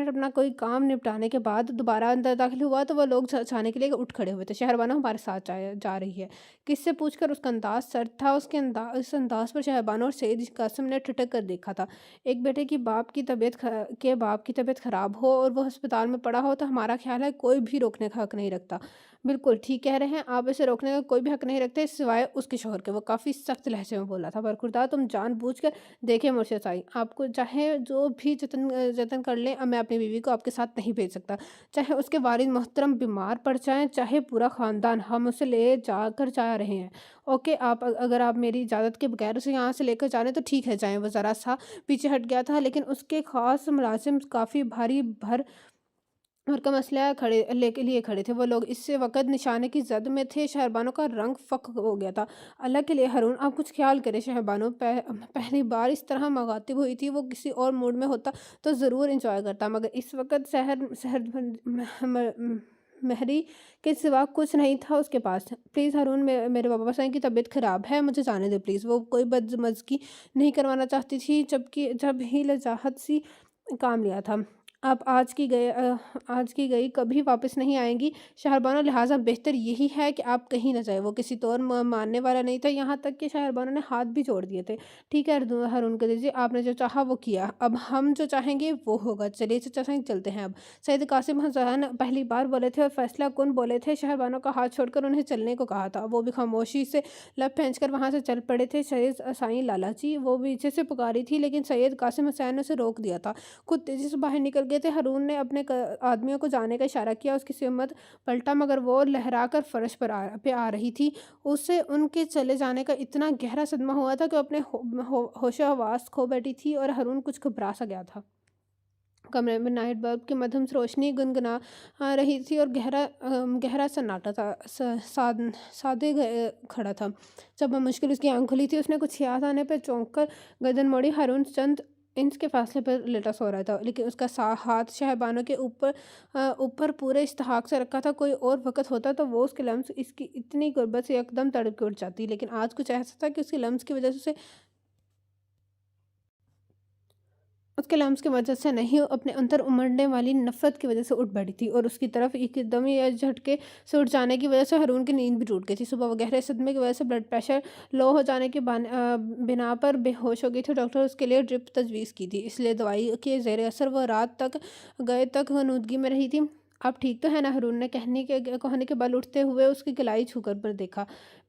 اپنا کوئی کام نپٹانے کے بعد دوبارہ اندر داخل ہوا تو وہ لوگ جانے کے لیے اٹھ کھڑے ہوئے تھے۔ شہربانو ہمارے ساتھ جا رہی ہے، کس سے پوچھ کر؟ اس کا انداز سرد تھا۔ اس انداز پر شہربانو اور سید قاسم نے ٹھٹک کر دیکھا تھا۔ ایک بیٹے کی باپ کی طبیعت خراب ہو اور وہ ہسپتال میں پڑا ہو تو ہمارا خیال ہے کوئی بھی روکنے کا حق نہیں رکھتا۔ بالکل ٹھیک کہہ رہے ہیں آپ، اسے روکنے کا کوئی بھی حق نہیں رکھتے سوائے اس کے شوہر کے۔ وہ کافی سخت لہجے میں بولا تھا۔ برخوردار، تم جان بوجھ کر دیکھیں مرشد سائیں، آپ کو چاہے جو بھی جتن کر لیں، میں اپنی بیوی کو آپ کے ساتھ نہیں بھیج سکتا، چاہے اس کے والد محترم بیمار پڑ جائیں، چاہے پورا خاندان، ہم اسے لے جا رہے ہیں۔ اوکے، اگر آپ میری اجازت کے بغیر اسے یہاں سے لے کر جائیں تو ٹھیک ہے، جائیں۔ وہ ذرا سا پیچھے ہٹ گیا تھا، لیکن اس کے خاص ملازم کافی بھاری کا مسئلہ لیے کھڑے تھے۔ وہ لوگ اس وقت نشانے کی زد میں تھے۔ شہربانو کا رنگ فک ہو گیا تھا۔ اللہ کے لیے ہارون، آپ کچھ خیال کریں۔ شہربانو پہلی بار اس طرح مخاطب ہوئی تھی۔ وہ کسی اور موڈ میں ہوتا تو ضرور انجوائے کرتا، مگر اس وقت مہری کے سوا کچھ نہیں تھا اس کے پاس۔ پلیز ہارون، میرے بابا سائیں کی طبیعت خراب ہے، مجھے جانے دے پلیز۔ وہ کوئی بدمزگی نہیں کروانا چاہتی تھی، جب ہی لجاجت سی کام لیا تھا۔ آپ آج کی گئی کبھی واپس نہیں آئیں گی شہربانو، لہٰذا بہتر یہی ہے کہ آپ کہیں نہ جائیں۔ وہ کسی طور ماننے والا نہیں تھا، یہاں تک کہ شہربانو نے ہاتھ بھی جوڑ دیے تھے۔ ٹھیک ہے ہارون قدسی، آپ نے جو چاہا وہ کیا، اب ہم جو چاہیں گے وہ ہوگا۔ چلیے چچا سائیں، چلتے ہیں اب۔ سید قاسم حسین پہلی بار بولے تھے اور فیصلہ کن بولے تھے۔ شہربانو کا ہاتھ چھوڑ کر انہیں چلنے کو کہا تھا۔ وہ بھی خاموشی سے لب پھینچ کر وہاں سے چل پڑے تھے۔ سید سائیں، لالا جی، وہ پیچھے سے پکاری تھی، لیکن سید قاسم حسین نے اسے روک دیا تھا۔ خود تیزی سے باہر نکل گئے تھے۔ ہارون نے اپنے آدمیوں کو جانے کا اشارہ کیا، اس کی سمت پلٹا، مگر وہ لہرا کر فرش پہ آ رہی تھی۔ اسے ان کے چلے جانے کا اتنا گہرا صدمہ ہوا تھا کہ وہ اپنے ہوش و حواس کھو بیٹھی تھی، اور ہارون کچھ گھبرا سا گیا تھا۔ کمرے میں نائٹ بلب کی مدھم سے روشنی گنگنا رہی تھی اور گہرا سناٹا تھا۔ سادے کھڑا تھا۔ جب مشکل اس کی آنکھ کھلی تھی، اس نے کچھ یاد آنے پہ چونک کر گردن موڑی۔ ہارون چند انچ کے فاصلے پر لیٹا سو رہا تھا، لیکن اس کا ہاتھ شہربانو کے اوپر پورے استحقاق سے رکھا تھا۔ کوئی اور وقت ہوتا تو وہ اس کے لمس اس کی اتنی قربت سے یکدم تڑپ کے اٹھ جاتی، لیکن آج کچھ ایسا تھا کہ اس کے لمس کی وجہ سے نہیں، اپنے اندر امڑنے والی نفرت کی وجہ سے اٹھ بیٹھی تھی، اور اس کی طرف ایک دم یا جھٹکے سے اٹھ جانے کی وجہ سے ہارون کی نیند بھی ٹوٹ گئی تھی۔ صبح وہ گہرے صدمے کی وجہ سے بلڈ پریشر لو ہو جانے کی بنا پر بے ہوش ہو گئی تھی۔ ڈاکٹر اس کے لیے ڈرپ تجویز کی تھی، اس لیے دوائی کے زیر اثر وہ رات تک غنودگی میں رہی تھی۔ آپ ٹھیک تو ہیں نا؟ ہارون نے کہنے کے بل اٹھتے ہوئے اس کی کلائی چھو کر دیکھا۔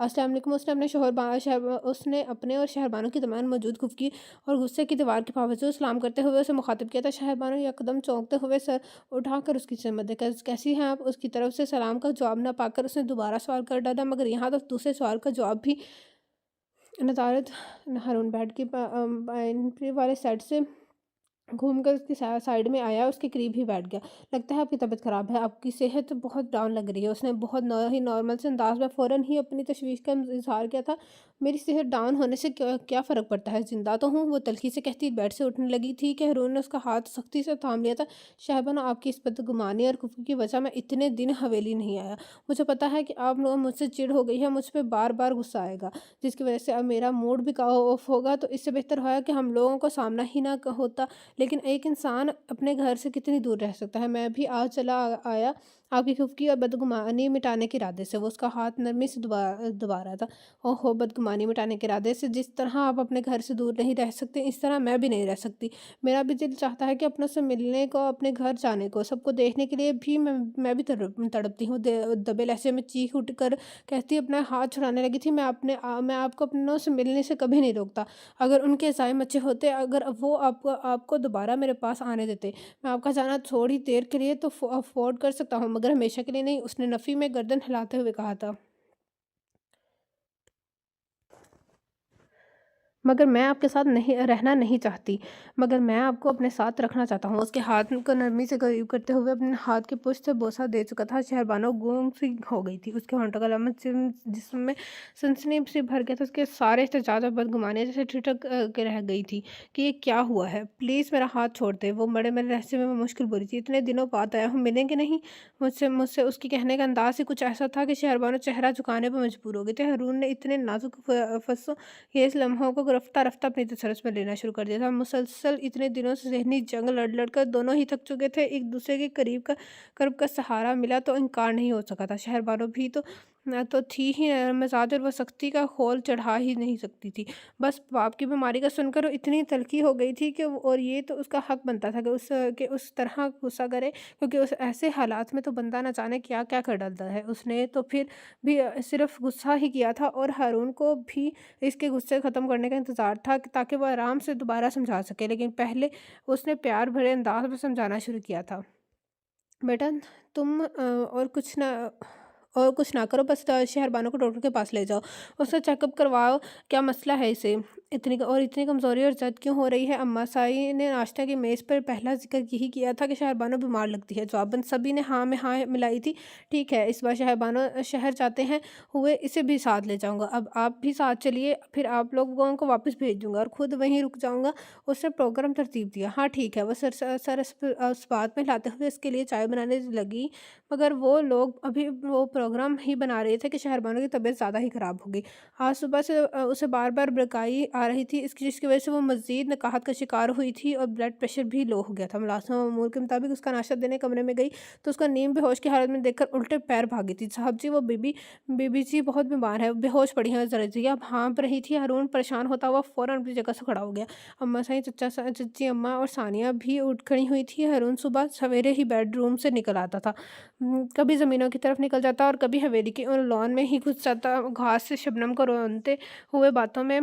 السلام علیکم۔ اس نے اپنے اور شہربانو کی درمیان موجود خفگی اور غصے کی دیوار کے باوجود سلام کرتے ہوئے اسے مخاطب کیا تھا۔ شہربانو یکدم چونکتے ہوئے سر اٹھا کر اس کی سمت دیکھا۔ کیسی ہیں آپ؟ اس کی طرف سے سلام کا جواب نہ پا کر اس نے دوبارہ سوال کر ڈالا، مگر یہاں تو دوسرے سوال کا جواب بھی ندارد ہارون بیڈ کی پینٹری والے سائڈ سے گھوم کر اس کی سائڈ میں آیا، اس کے قریب ہی بیٹھ گیا۔ لگتا ہے آپ کی طبیعت خراب ہے، آپ کی صحت بہت ڈاؤن لگ رہی ہے۔ اس نے بہت ہی نارمل سے انداز میں فوراً ہی اپنی تشویش کا اظہار کیا تھا۔ میری صحت ڈاؤن ہونے سے کیا فرق پڑتا ہے، زندہ تو ہوں، وہ تلخی سے کہتی بیڈ سے اٹھنے لگی تھی کہ ہارون نے اس کا ہاتھ سختی سے تھام لیا تھا۔ شہربانو، آپ کی اس بدگمانی اور خفگی کی وجہ میں اتنے دن حویلی نہیں آیا۔ مجھے پتا ہے کہ آپ لوگوں مجھ سے چڑ ہو گئی ہے، مجھ پہ بار بار غصہ آئے گا، جس کی وجہ سے اب میرا موڈ بھی آف ہوگا، تو اس سے بہتر ہوا کہ ہم لوگوں کو سامنا ہی نہ ہوتا۔ لیکن ایک انسان اپنے گھر سے کتنی دور رہ سکتا ہے؟ میں بھی آج چلا آیا آپ کی خفگی اور بدگمانی مٹانے کے ارادے سے۔ وہ اس کا ہاتھ نرمی سے دبا رہا تھا۔ اوہو، بدگمانی مٹانے کے ارادے سے؟ جس طرح آپ اپنے گھر سے دور نہیں رہ سکتے، اس طرح میں بھی نہیں رہ سکتی۔ میرا بھی دل چاہتا ہے کہ اپنوں سے ملنے کو، اپنے گھر جانے کو، سب کو دیکھنے کے لیے بھی میں بھی تڑپتی ہوں۔ دبے لہجے میں چیخ اٹھ کر کہتی اپنا ہاتھ چھڑانے لگی تھی، میں آپ کو اپنوں سے ملنے سے کبھی نہیں روکتا۔ اگر ان کے عزائم اچھے ہوتے، اگر وہ آپ کو دوبارہ میرے پاس آنے دیتے، میں آپ کا جانا تھوڑی دیر کے لیے تو افورڈ کر سکتا ہوں، مگر ہمیشہ کے لیے نہیں، اس نے نفی میں گردن ہلاتے ہوئے کہا تھا۔ مگر میں آپ کے ساتھ رہنا نہیں چاہتی، مگر میں آپ کو اپنے ساتھ رکھنا چاہتا ہوں۔ اس کے ہاتھ کو نرمی سے قریب کرتے ہوئے اپنے ہاتھ کی پشت سے بوسہ دے چکا تھا۔ شہربانو گونگ سی ہو گئی تھی، اس کے ہونٹوں کا لمس جسم میں سنسنی سے بھر گیا تھا۔ اس کے سارے احتجاج اور بدگمانی جیسے ٹھٹک کے رہ گئی تھی کہ یہ کیا ہوا ہے، پلیز میرا ہاتھ چھوڑ دے۔ وہ میرے لہجے میں مشکل بولی تھی، اتنے دنوں بعد آیا ہوں، ملیں گے نہیں مجھ سے؟ اس کی کہنے کا انداز ہی کچھ ایسا تھا کہ شہربانو چہرہ جھکانے پر مجبور ہو گئی تھی۔ ہارون نے اتنے نازک فسوں یہ اس لمحوں کو رفتہ رفتہ اپنی تصرف میں لینا شروع کر دیا تھا۔ مسلسل اتنے دنوں سے ذہنی جنگ لڑ کر دونوں ہی تھک چکے تھے۔ ایک دوسرے کے قرب کا سہارا ملا تو انکار نہیں ہو سکا تھا۔ شہربانو بھی تو تھی ہی مزاج، اور وہ سختی کا خول چڑھا ہی نہیں سکتی تھی۔ بس باپ کی بیماری کا سن کر وہ اتنی تلخی ہو گئی تھی کہ اور یہ تو اس کا حق بنتا تھا کہ اس طرح غصہ کرے، کیونکہ اس ایسے حالات میں تو بندہ نہ جانے کیا کیا کر ڈالتا ہے۔ اس نے تو پھر بھی صرف غصہ ہی کیا تھا، اور ہارون کو بھی اس کے غصے ختم کرنے کا انتظار تھا تاکہ وہ آرام سے دوبارہ سمجھا سکے۔ لیکن پہلے اس نے پیار بھرے انداز میں سمجھانا شروع کیا تھا، بیٹا تم اور کچھ نہ کرو، بس شہربانو کو ڈاکٹر کے پاس لے جاؤ، اس سے چیک اپ کرواؤ، کیا مسئلہ ہے اسے، اتنی کمزوری اور زد کیوں ہو رہی ہے؟ اماں سائی نے ناشتہ کی میز پر پہلا ذکر یہی کیا تھا کہ شہربانو بیمار لگتی ہے۔ جواباً سبھی نے ہاں میں ہاں ملائی تھی۔ ٹھیک ہے، اس بار شہربانو شہر جاتے ہیں ہوئے اسے بھی ساتھ لے جاؤں گا۔ اب آپ بھی ساتھ چلیے، پھر آپ لوگوں کو واپس بھیج دوں گا اور خود وہیں رک جاؤں گا۔ اس نے پروگرام ترتیب دیا۔ ہاں ٹھیک ہے، وہ سر اس بات میں لاتے ہوئے اس کے لیے چائے بنانے لگی، مگر وہ لوگ ابھی وہ پروگرام ہی بنا رہے تھے کہ شہربانو کی طبیعت زیادہ ہی خراب ہو گئی۔ آج صبح سے اسے بار بار برکائی آ رہی تھی، جس کی وجہ سے وہ مزید نقاہت کا شکار ہوئی تھی اور بلڈ پریشر بھی لو ہو گیا تھا۔ ملازمہ معمول کے مطابق اس کا ناشتہ دینے کمرے میں گئی تو اس کا نیم بے ہوش کی حالت میں دیکھ کر الٹے پیر بھاگی تھی۔ صاحب جی، وہ بی بی جی بہت بیمار ہے، بے ہوش پڑی ہیں۔ ذرا بھانپ رہی تھی۔ ہارون پریشان ہوتا ہوا فوراً اپنی جگہ سے کھڑا ہو گیا۔ اماں سائیں، چچی اماں اور ثانیہ بھی اٹھ کھڑی ہوئی تھی۔ ہارون صبح سویرے ہی بیڈ روم سے نکل آتا تھا، کبھی زمینوں کی طرف نکل جاتا اور کبھی حویلی کی ان لان میں ہی گھس جاتا، گھاس سے شبنم کو رونتے ہوئے باتوں میں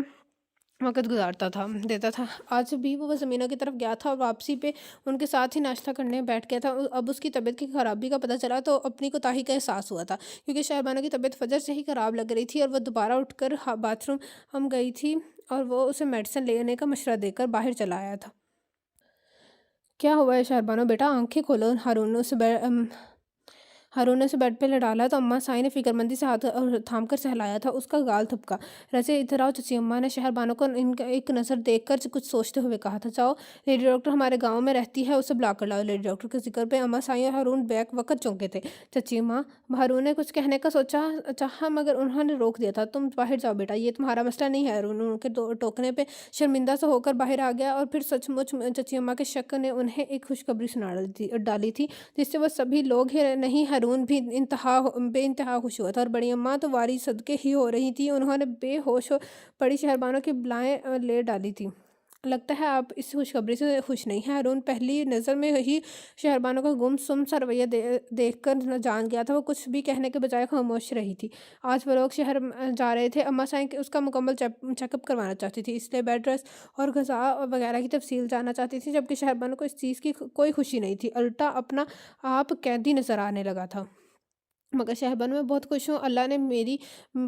وقت گزارتا دیتا تھا۔ آج بھی وہ زمینوں کی طرف گیا تھا اور واپسی پہ ان کے ساتھ ہی ناشتہ کرنے بیٹھ گیا تھا۔ اب اس کی طبیعت کی خرابی کا پتہ چلا تو اپنی کوتاہی کا احساس ہوا تھا، کیونکہ شہربانو کی طبیعت فجر سے ہی خراب لگ رہی تھی اور وہ دوبارہ اٹھ کر باتھ روم گئی تھی اور وہ اسے میڈیسن لینے کا مشورہ دے کر باہر چلا آیا تھا۔ کیا ہوا ہے شہربانو بیٹا، آنکھیں کھولو۔ ہارون نے اسے بیڈ پہ ڈالا تو اماں سائی نے فکر مندی سے ہاتھ تھام کر سہلایا تھا، اس کا گال تھپکا۔ رضے ادھر آؤ۔ چچی اماں نے شہربانو کو ایک نظر دیکھ کر کچھ سوچتے ہوئے کہا تھا۔ جاؤ، لیڈی ڈاکٹر ہمارے گاؤں میں رہتی ہے، اسے بلا کر لاؤ۔ لیڈی ڈاکٹر کے ذکر پہ اماں سائی اور ہارون بیک وقت چونکے تھے۔ چچی اماں، ہارون نے کچھ کہنے کا چاہا مگر انہوں نے روک دیا تھا۔ تم باہر جاؤ بیٹا، یہ تمہارا مسئلہ نہیں ہے۔ ہارون ان کے ٹوکنے پہ شرمندہ سے ہو کر باہر آ گیا، اور پھر سچ مچ چچی اماں کے شک نے انہیں ایک خوشخبری سنا ڈالی تھی جس سے وہ سبھی لوگ ہی نہیں، ہارون بھی بے انتہا خوش ہوا تھا، اور بڑی اماں تو واری صدقے ہی ہو رہی تھی۔ انہوں نے بے ہوش پڑی شہربانو کی بلائیں لے ڈالی تھی۔ لگتا ہے آپ اس خوشخبری سے خوش نہیں ہیں۔ ہارون پہلی نظر میں ہی شہربانو کا گم سم سا رویہ دیکھ کر جان گیا تھا۔ وہ کچھ بھی کہنے کے بجائے خاموش رہی تھی۔ آج وہ لوگ شہر جا رہے تھے۔ اماں سائیں اس کا مکمل چیک اپ کروانا چاہتی تھی، اس لیے بیڈ ریسٹ اور غذا وغیرہ کی تفصیل جاننا چاہتی تھی، جبکہ شہربانو کو اس چیز کی کوئی خوشی نہیں تھی، الٹا اپنا آپ قیدی نظر آنے لگا تھا۔ مگر شہربانو میں بہت خوش ہوں، اللہ نے میری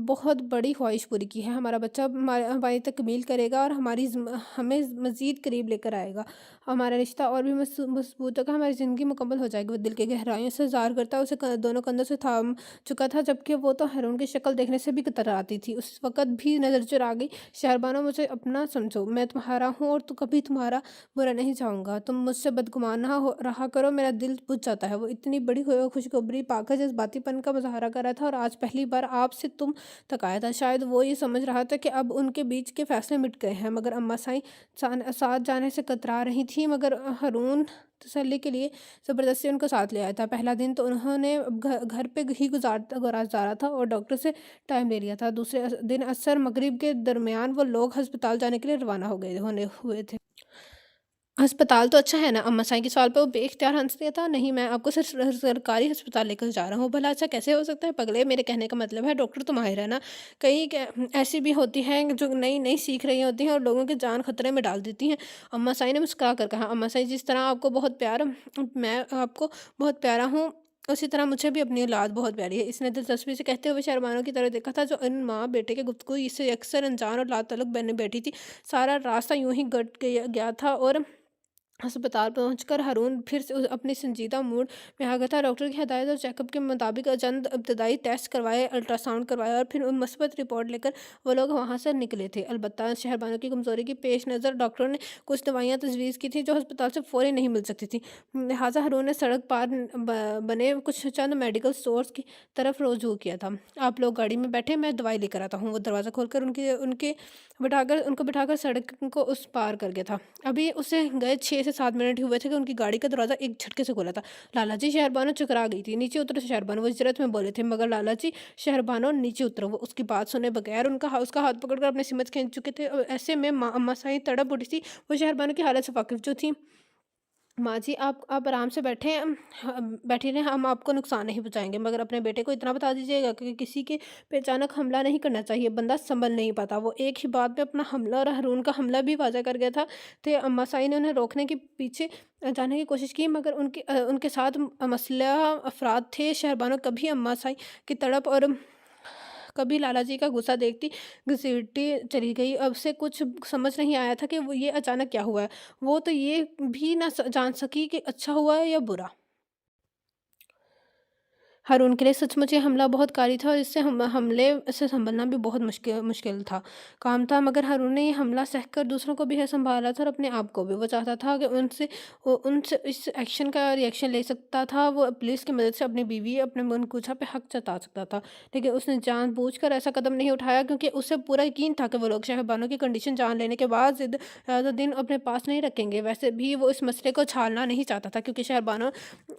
بہت بڑی خواہش پوری کی ہے۔ ہمارا بچہ ہماری تکمیل کرے گا اور ہمیں مزید قریب لے کر آئے گا۔ ہمارا رشتہ اور بھی مضبوط ہوگا، ہماری زندگی مکمل ہو جائے گی۔ وہ دل کے گہرائیوں سے زار کرتا اسے دونوں کندھوں سے تھام چکا تھا، جبکہ وہ تو ہارون کی شکل دیکھنے سے بھی کتراتی تھی۔ اس وقت بھی نظر چرا گئی، شہربانو مجھے اپنا سمجھو، میں تمہارا ہوں اور تو کبھی تمہارا برا نہیں چاہوں گا۔ تم مجھ سے بدگمان نہ رہا کرو، میرا دل بجھ جاتا ہے۔ وہ اتنی بڑی خوشخبری پا کر جذباتی پن کا مظاہرہ کر رہا تھا، اور آج پہلی بار آپ سے تم تک آیا تھا۔ شاید وہ یہ سمجھ رہا تھا کہ اب ان کے بیچ کے فاصلے مٹ گئے ہیں، مگر اماں سائیں ساتھ جانے سے کترا رہی تھیں، مگر ہارون تسلی کے لیے زبردستی ان کو ساتھ لے آیا تھا۔ پہلا دن تو انہوں نے گھر پہ ہی گزارا تھا اور ڈاکٹر سے ٹائم لے لیا تھا۔ دوسرے دن عصر مغرب کے درمیان وہ لوگ ہسپتال جانے کے لیے روانہ ہوئے تھے۔ ہسپتال تو اچھا ہے نا؟ اماں سائیں کے سوال پہ وہ بے اختیار ہنس دیا تھا۔ نہیں، میں آپ کو صرف سرکاری ہسپتال لے کر جا رہا ہوں۔ بھلا اچھا کیسے ہو سکتا ہے پگلے؟ میرے کہنے کا مطلب ہے ڈاکٹر تو ماہر ہے نا۔ کئی ایسی بھی ہوتی ہیں جو نئی سیکھ رہی ہوتی ہیں اور لوگوں کی جان خطرے میں ڈال دیتی ہیں۔ اماں سائیں نے مسکرا کر کہا۔ اماں سائیں، جس طرح آپ کو میں آپ کو بہت پیارا ہوں، اسی طرح مجھے بھی اپنی اولاد بہت پیاری ہے۔ اس نے دلچسپی سے کہتے ہوئے شہربانو کی طرف دیکھا تھا، جو ان ماں بیٹے کے گفتگو سے اکثر انجان اور لاتعلق بنے بیٹھی تھی۔ سارا راستہ یوں ہی گٹ گیا تھا اور ہسپتال پہنچ کر ہارون پھر سے اپنے سنجیدہ موڈ میں آ گیا تھا۔ ڈاکٹر کی ہدایت اور چیک اپ کے مطابق چند ابتدائی ٹیسٹ کروائے، الٹرا ساؤنڈ کروایا اور پھر مثبت رپورٹ لے کر وہ لوگ وہاں سے نکلے تھے۔ البتہ شہربانو کی کمزوری کی پیش نظر ڈاکٹروں نے کچھ دوائیاں تجویز کی تھیں جو ہسپتال سے فوری نہیں مل سکتی تھیں، لہٰذا ہارون نے سڑک پار بنے کچھ چند میڈیکل اسٹورز کی طرف رجوع کیا تھا۔ آپ لوگ گاڑی میں بیٹھے، میں دوائی لے کر آتا ہوں۔ وہ دروازہ کھول کر ان کو بٹھا کر سڑک کو اس پار کر گیا تھا۔ ابھی اسے گئے 6 سے 7 منٹ ہی ہوئے تھے کہ ان کی گاڑی کا دروازہ ایک جھٹکے سے کھولا تھا۔ لالا جی! شہربانو چکرا گئی تھی۔ نیچے اترو شہربانو! وہ اجرت میں بولے تھے، مگر لالا جی! شہربانو نیچے اترو! وہ اس کی بات سنے بغیر اس کا ہاتھ پکڑ کر اپنے سمت کھینچ چکے تھے۔ ایسے میں اماں سائیں تڑپ اٹھی تھی۔ وہ شہربانو کی حالت سے واقف جو تھی۔ ماں جی، آپ آرام سے بیٹھی رہیں، ہم آپ کو نقصان نہیں پہنچائیں گے، مگر اپنے بیٹے کو اتنا بتا دیجیے گا کہ کسی کے پہ اچانک حملہ نہیں کرنا چاہیے، بندہ سنبھل نہیں پاتا۔ وہ ایک ہی بات میں اپنا حملہ اور ہارون کا حملہ بھی واضح کر گیا تھے۔ اماں سائیں نے انہیں روکنے کی پیچھے جانے کی کوشش کی، مگر ان کے ساتھ مسلح افراد تھے۔ شہربانو کبھی اماں سائیں کی تڑپ اور کبھی لالا جی کا غصہ دیکھتی گھسیٹتی چلی گئی۔ اب سے کچھ سمجھ نہیں آیا تھا کہ یہ اچانک کیا ہوا ہے۔ وہ تو یہ بھی نہ جان سکی کہ اچھا ہوا ہے یا برا۔ ہارون کے لیے سچ مچ یہ حملہ بہت کاری تھا اور اس سے حملے سے سنبھلنا بھی بہت مشکل کام تھا، مگر ہارون نے یہ حملہ سہ کر دوسروں کو بھی سنبھالا تھا اور اپنے آپ کو بھی۔ وہ چاہتا تھا کہ ان سے اس ایکشن کا ری ایکشن لے سکتا تھا۔ وہ پولیس کی مدد سے اپنی بیوی، اپنے منکوچہ پہ حق جتا سکتا تھا، لیکن اس نے جان بوجھ کر ایسا قدم نہیں اٹھایا کیونکہ اسے پورا یقین تھا کہ وہ لوگ شہربانو کی کنڈیشن جان لینے کے بعد زیادہ دن اپنے پاس نہیں رکھیں گے۔ ویسے بھی وہ اس مسئلے کو چھالنا نہیں چاہتا تھا کیونکہ شہربانو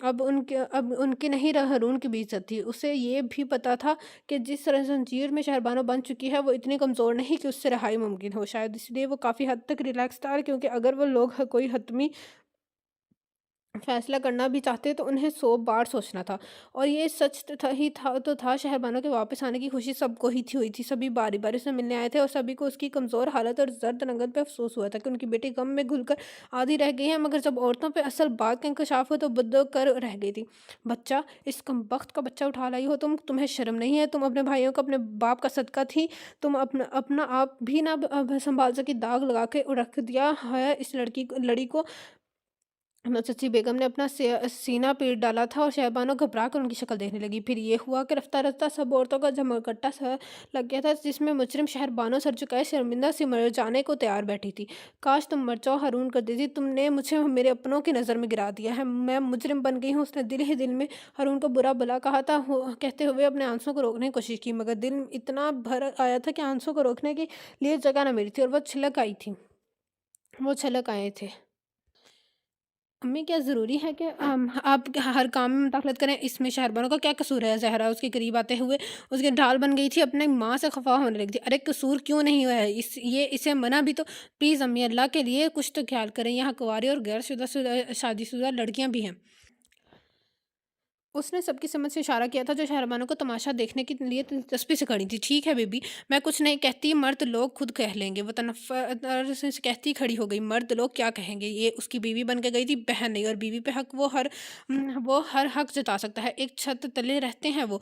اب ان کی نہیں ہارون کی عزت تھی۔ اسے یہ بھی پتا تھا کہ جس زنجیر میں شہربانو بن چکی ہے وہ اتنی کمزور نہیں کہ اس سے رہائی ممکن ہو۔ شاید اس لیے وہ کافی حد تک ریلیکس تھا، کیونکہ اگر وہ لوگ کوئی حتمی فیصلہ کرنا بھی چاہتے تو انہیں 100 بار سوچنا تھا، اور یہ سچ تو تھا۔ شہربانو کے واپس آنے کی خوشی سب کو ہی ہوئی تھی۔ سبھی باری باری سے ملنے آئے تھے اور سبھی کو اس کی کمزور حالت اور زرد رنگت پہ افسوس ہوا تھا کہ ان کی بیٹی غم میں گھل کر آدھی رہ گئی ہے، مگر جب عورتوں پہ اصل بات کا انکشاف ہو تو بدو کر رہ گئی تھی۔ بچہ! اس کمبخت کا بچہ اٹھا لائی ہو تمہیں شرم نہیں ہے؟ تم اپنے بھائیوں کو اپنے باپ کا صدقہ تھی، تم اپنا آپ بھی نہ سنبھال سکی، داغ لگا کے رکھ دیا ہے اس لڑی کو۔ چچی بیگم نے اپنا سینہ پیٹ ڈالا تھا اور شہربانو گھبرا کر ان کی شکل دیکھنے لگی۔ پھر یہ ہوا کہ رفتہ رفتہ سب عورتوں کا جمگٹا سا لگ گیا تھا، جس میں مجرم شہربانو سر جھکائے شرمندہ سی مر جانے کو تیار بیٹھی تھی۔ کاش تم مر جاؤ ہارون کر دیتی، تم نے مجھے میرے اپنوں کی نظر میں گرا دیا ہے، میں مجرم بن گئی ہوں۔ اس نے دل ہی دل میں ہارون کو برا بھلا کہا تھا، کہتے ہوئے اپنے آنسوں کو روکنے کی کوشش کی، مگر دل اتنا بھر آیا تھا کہ آنسوں کو روکنے کے لیے جگہ نہ ملی تھی اور وہ چھلک آئے تھے۔ امی کیا ضروری ہے کہ آپ ہر کام میں مداخلت کریں؟ اس میں شہربانو کا کیا قصور ہے؟ زہرا اس کے قریب آتے ہوئے اس کی ڈھال بن گئی تھی، اپنے ماں سے خفا ہونے لگی تھی۔ ارے قصور کیوں نہیں ہوا ہے؟ اسے منع بھی تو پلیز امی اللہ کے لیے کچھ تو خیال کریں، یہاں کنواری اور غیر شادی شدہ لڑکیاں بھی ہیں۔ اس نے سب کی سمجھ سے اشارہ کیا تھا جو شہربانو کو تماشا دیکھنے کے لیے دلچسپی سے کھڑی تھی۔ ٹھیک ہے بیبی، میں کچھ نہیں کہتی، مرد لوگ خود کہہ لیں گے۔ وہ تنفر سے کہتی کھڑی ہو گئی، مرد لوگ کیا کہیں گے؟ یہ اس کی بیوی بن کے گئی تھی، بہن نہیں، اور بیوی پہ حق وہ ہر حق جتا سکتا ہے۔ ایک چھت تلے رہتے ہیں وہ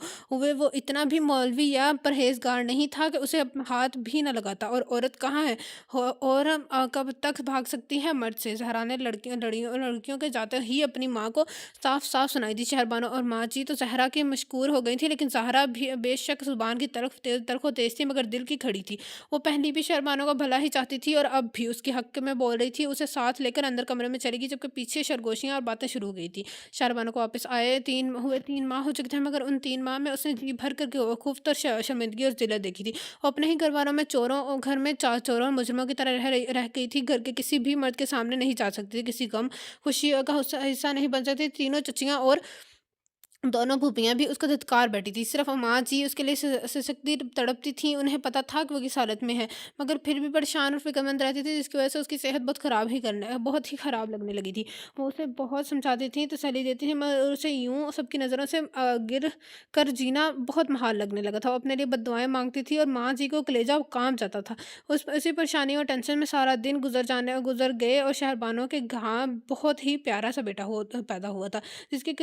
اتنا بھی مولوی یا پرہیزگار نہیں تھا کہ اسے ہاتھ بھی نہ لگاتا۔ اور عورت کہاں ہے؟ اور کب تک بھاگ سکتی ہے مرد سے؟ زہرا نے لڑکیوں کے جاتے ہی اپنی ماں کو صاف صاف سنائی دی۔ شہربانو اور ماں جی تو زہرا کی مشکور ہو گئی تھی، لیکن زہرا بھی بے شک زبان کی طرف تلخ و تیز تھی، مگر دل کی کھڑی تھی۔ وہ پہلی بھی شہربانو کا بھلا ہی چاہتی تھی، اور اب بھی اس کے حق میں بول رہی تھی۔ اسے ساتھ لے کر اندر کمرے میں چلی گئی، جبکہ پیچھے سرگوشیاں اور باتیں شروع ہو گئی تھی۔ شہربانو کو واپس آئے 3 ماہ ہو چکے تھے، مگر ان 3 ماہ میں اس نے جی بھر کر کے خفت اور شرمندگی اور ذلت دیکھی تھی۔ وہ اپنے ہی گھر والوں میں گھر میں چوروں اور مجرموں کی طرح رہ گئی تھی۔ گھر کے کسی بھی مرد کے سامنے نہیں جا سکتی تھی، کسی غم خوشی کا حصہ نہیں بن سکتی تھی۔ تینوں چچیاں اور دونوں پھوپھیاں بھی اس کو دھتکار بیٹھی تھی۔ صرف ماں جی اس کے لیے سسکتی تڑپتی تھیں۔ انہیں پتہ تھا کہ وہ کس حالت میں ہے، مگر پھر بھی پریشان اور فکر مند رہتی تھی، جس کی وجہ سے اس کی صحت بہت ہی خراب لگنے لگی تھی۔ وہ اسے بہت سمجھاتی تھیں، تسلی دیتی تھیں، مگر اسے یوں سب کی نظروں سے گر کر جینا بہت محال لگنے لگا تھا۔ وہ اپنے لیے بد دعائیں مانگتی تھی، اور ماں جی کو کلیجہ کام جاتا تھا۔ اسی پریشانی اور ٹینشن میں سارا دن گزر گئے، اور شہربانو کے گھاں بہت ہی پیارا سا بیٹا پیدا ہوا تھا، جس کی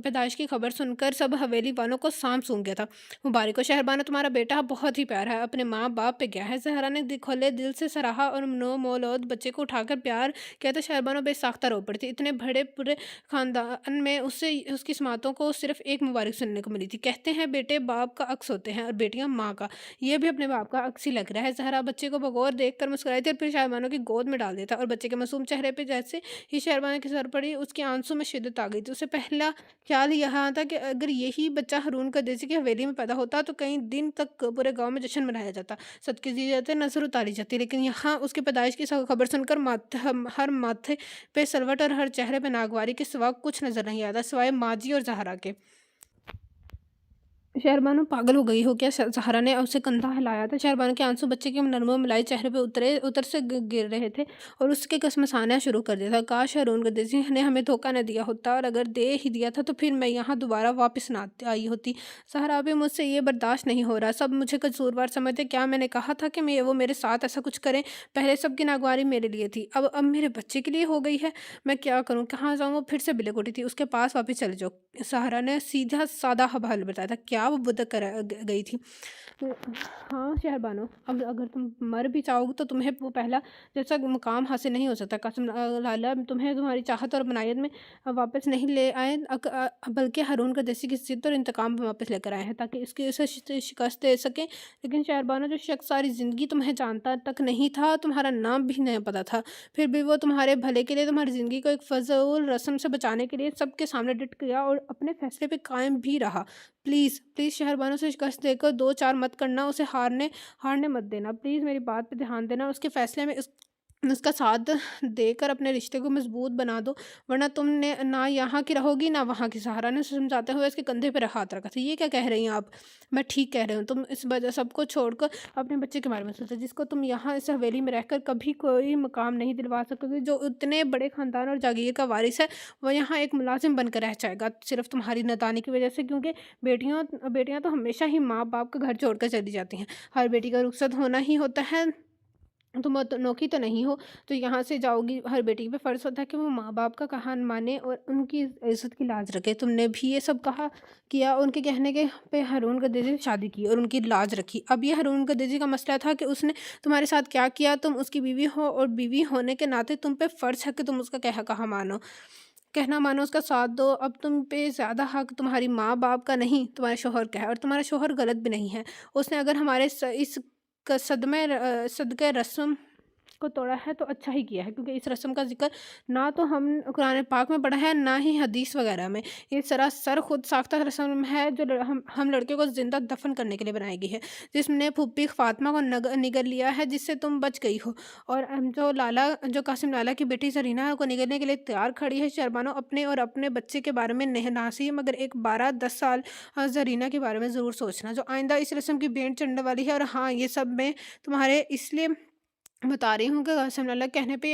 پیدائش کی خبر سن کر سب حویلی والوں کو سانپ سونگ گیا تھا۔ مبارک ہو شہربانو، تمہارا بیٹا بہت ہی پیارا ہے، اپنے ماں باپ پہ گیا ہے۔ زہرا نے کھلے دل سے سراہا اور نو مولود بچے کو اٹھا کر پیار کیا تو شہربانو بے ساختہ رو پڑی تھی۔ اتنے بڑے پورے خاندان میں اس کی سماعتوں کو صرف ایک مبارک سننے کو ملی تھی۔ کہتے ہیں بیٹے باپ کا عکس ہوتے ہیں، اور بیٹیاں ماں کا۔ یہ بھی اپنے باپ کا عکس ہی لگ رہا ہے۔ زہرا بچے کو بغور دیکھ کر مسکرائی تھی، اور پھر شہربانو کی گود میں ڈال دیا تھا، اور بچے کے معصوم چہرے پہ جیسے ہی شہربانو کی سر پڑی، اس کے آنسوں میں شدت آ گئی تھی۔ اسے پہلا خیال یہاں تھا کہ اگر یہی بچہ ہارون قریشی کی حویلی میں پیدا ہوتا تو کئی دن تک پورے گاؤں میں جشن منایا جاتا، صدقے دیے جاتے، نذر اتاری جاتی، لیکن یہاں اس کی پیدائش کی خبر سن کر ہر ماتھے پہ سلوٹ اور ہر چہرے پہ ناگواری کے سوا کچھ نظر نہیں آتا، سوائے ماں جی اور زہرا کے۔ شہربانو پاگل ہو گئی ہو کیا؟ زہرا نے اسے کندھا ہلایا تھا۔ شہربانو کے آنسو بچے کے نرم و ملائی چہرے پہ اتر سے گر رہے تھے، اور اس کے کسمسانا شروع کر دیا تھا۔ کاش ہارون قریشی نے ہمیں دھوکہ نہ دیا ہوتا، اور اگر دے ہی دیا تھا تو پھر میں یہاں دوبارہ واپس نہ آئی ہوتی۔ زہرا بھی مجھ سے یہ برداشت نہیں ہو رہا، سب مجھے قصوروار سمجھتے۔ کیا میں نے کہا تھا کہ وہ میرے ساتھ ایسا کچھ کریں؟ پہلے سب کی ناگواری میرے لیے تھی، اب میرے بچے کے لیے ہو گئی ہے۔ میں کیا کروں، کہاں جاؤں؟ وہ پھر سے بلک اٹھی تھی۔ اس کے پاس واپس چلے جاؤ، زہرا نے سیدھا سادہ حل بتایا تھا۔ کیا وہ بدک کر گئی تھی؟ ہاں شہربانو، اب اگر تم مر بھی جاؤ تو تمہیں وہ پہلا جیسا مقام حاصل نہیں ہو سکتا۔ قسم لالا تمہیں تمہاری چاہت اور بنائیت میں واپس نہیں لے آئے، بلکہ ہارون قریشی کی ضد اور انتقام میں واپس لے کر آئے ہیں، تاکہ اسے شکست دے سکیں۔ لیکن شہربانو، جو شخص ساری زندگی تمہیں جانتا تک نہیں تھا، تمہارا نام بھی نہیں پتا تھا، پھر بھی وہ تمہارے بھلے کے لیے، تمہاری زندگی کو ایک فضول رسم سے بچانے کے لیے سب کے سامنے ڈٹ گیا اور اپنے فیصلے پہ قائم بھی رہا۔ پلیز شہربانو، سے شکست دے کر 2 4 مت کرنا، اسے ہارنے مت دینا، پلیز میری بات پہ دھیان دینا، اس کے فیصلے میں اس کا ساتھ دے کر اپنے رشتے کو مضبوط بنا دو، ورنہ تم نے نہ یہاں کی رہو گی نہ وہاں کی۔ زہرا نے سمجھاتے ہوئے اس کے کندھے پہ ہاتھ رکھا تھا۔ یہ کیا کہہ رہی ہیں آپ؟ میں ٹھیک کہہ رہی ہوں، تم اس وجہ سب کو چھوڑ کر اپنے بچے کے بارے میں سوچو، جس کو تم یہاں اس حویلی میں رہ کر کبھی کوئی مقام نہیں دلوا سکتے، جو اتنے بڑے خاندان اور جاگیر کا وارث ہے، وہ یہاں ایک ملازم بن کر رہ جائے گا، صرف تمہاری نادانی کی وجہ سے، کیونکہ بیٹیاں تو ہمیشہ ہی ماں باپ کا گھر چھوڑ کر چلی جاتی ہیں۔ ہر بیٹی کا رخصت ہونا ہی ہوتا ہے، تم نوکھی تو نہیں ہو تو یہاں سے جاؤ گی۔ ہر بیٹی پہ فرض ہوتا ہے کہ وہ ماں باپ کا کہا مانے اور ان کی عزت کی لاج رکھے۔ تم نے بھی یہ سب کیا، ان کے کہنے کے پہ ہارون قریشی سے شادی کی اور ان کی لاج رکھی۔ اب یہ ہارون قریشی کا مسئلہ تھا کہ اس نے تمہارے ساتھ کیا کیا، تم اس کی بیوی ہو، اور بیوی ہونے کے ناطے تم پہ فرض ہے کہ تم اس کا کہنا مانو، اس کا ساتھ دو۔ اب تم پہ زیادہ حق تمہاری ماں باپ کا نہیں، تمہارے شوہر کا ہے، اور تمہارا شوہر غلط بھی نہیں ہے۔ اس نے اگر ہمارے اس صدقہ رسم کو توڑا ہے تو اچھا ہی کیا ہے، کیونکہ اس رسم کا ذکر نہ تو ہم قرآن پاک میں پڑھا ہے نہ ہی حدیث وغیرہ میں۔ یہ سراسر خود ساختہ رسم ہے جو ہم لڑکے کو زندہ دفن کرنے کے لیے بنائی گئی ہے، جس نے پھوپھی فاطمہ کو نگل لیا ہے جس سے تم بچ گئی ہو، اور جو قاسم لالا کی بیٹی زرینہ کو نگلنے کے لیے تیار کھڑی ہے۔ شہربانو، اپنے اور اپنے بچے کے بارے میں ناسی مگر ایک 12-10 سال زرینہ کے بارے میں ضرور سوچنا، جو آئندہ اس رسم کی بینٹ چڑھنے والی ہے۔ اور ہاں، یہ سب میں تمہارے اس لیے بتا رہی ہوں کہ قاسم لالا کہنے پہ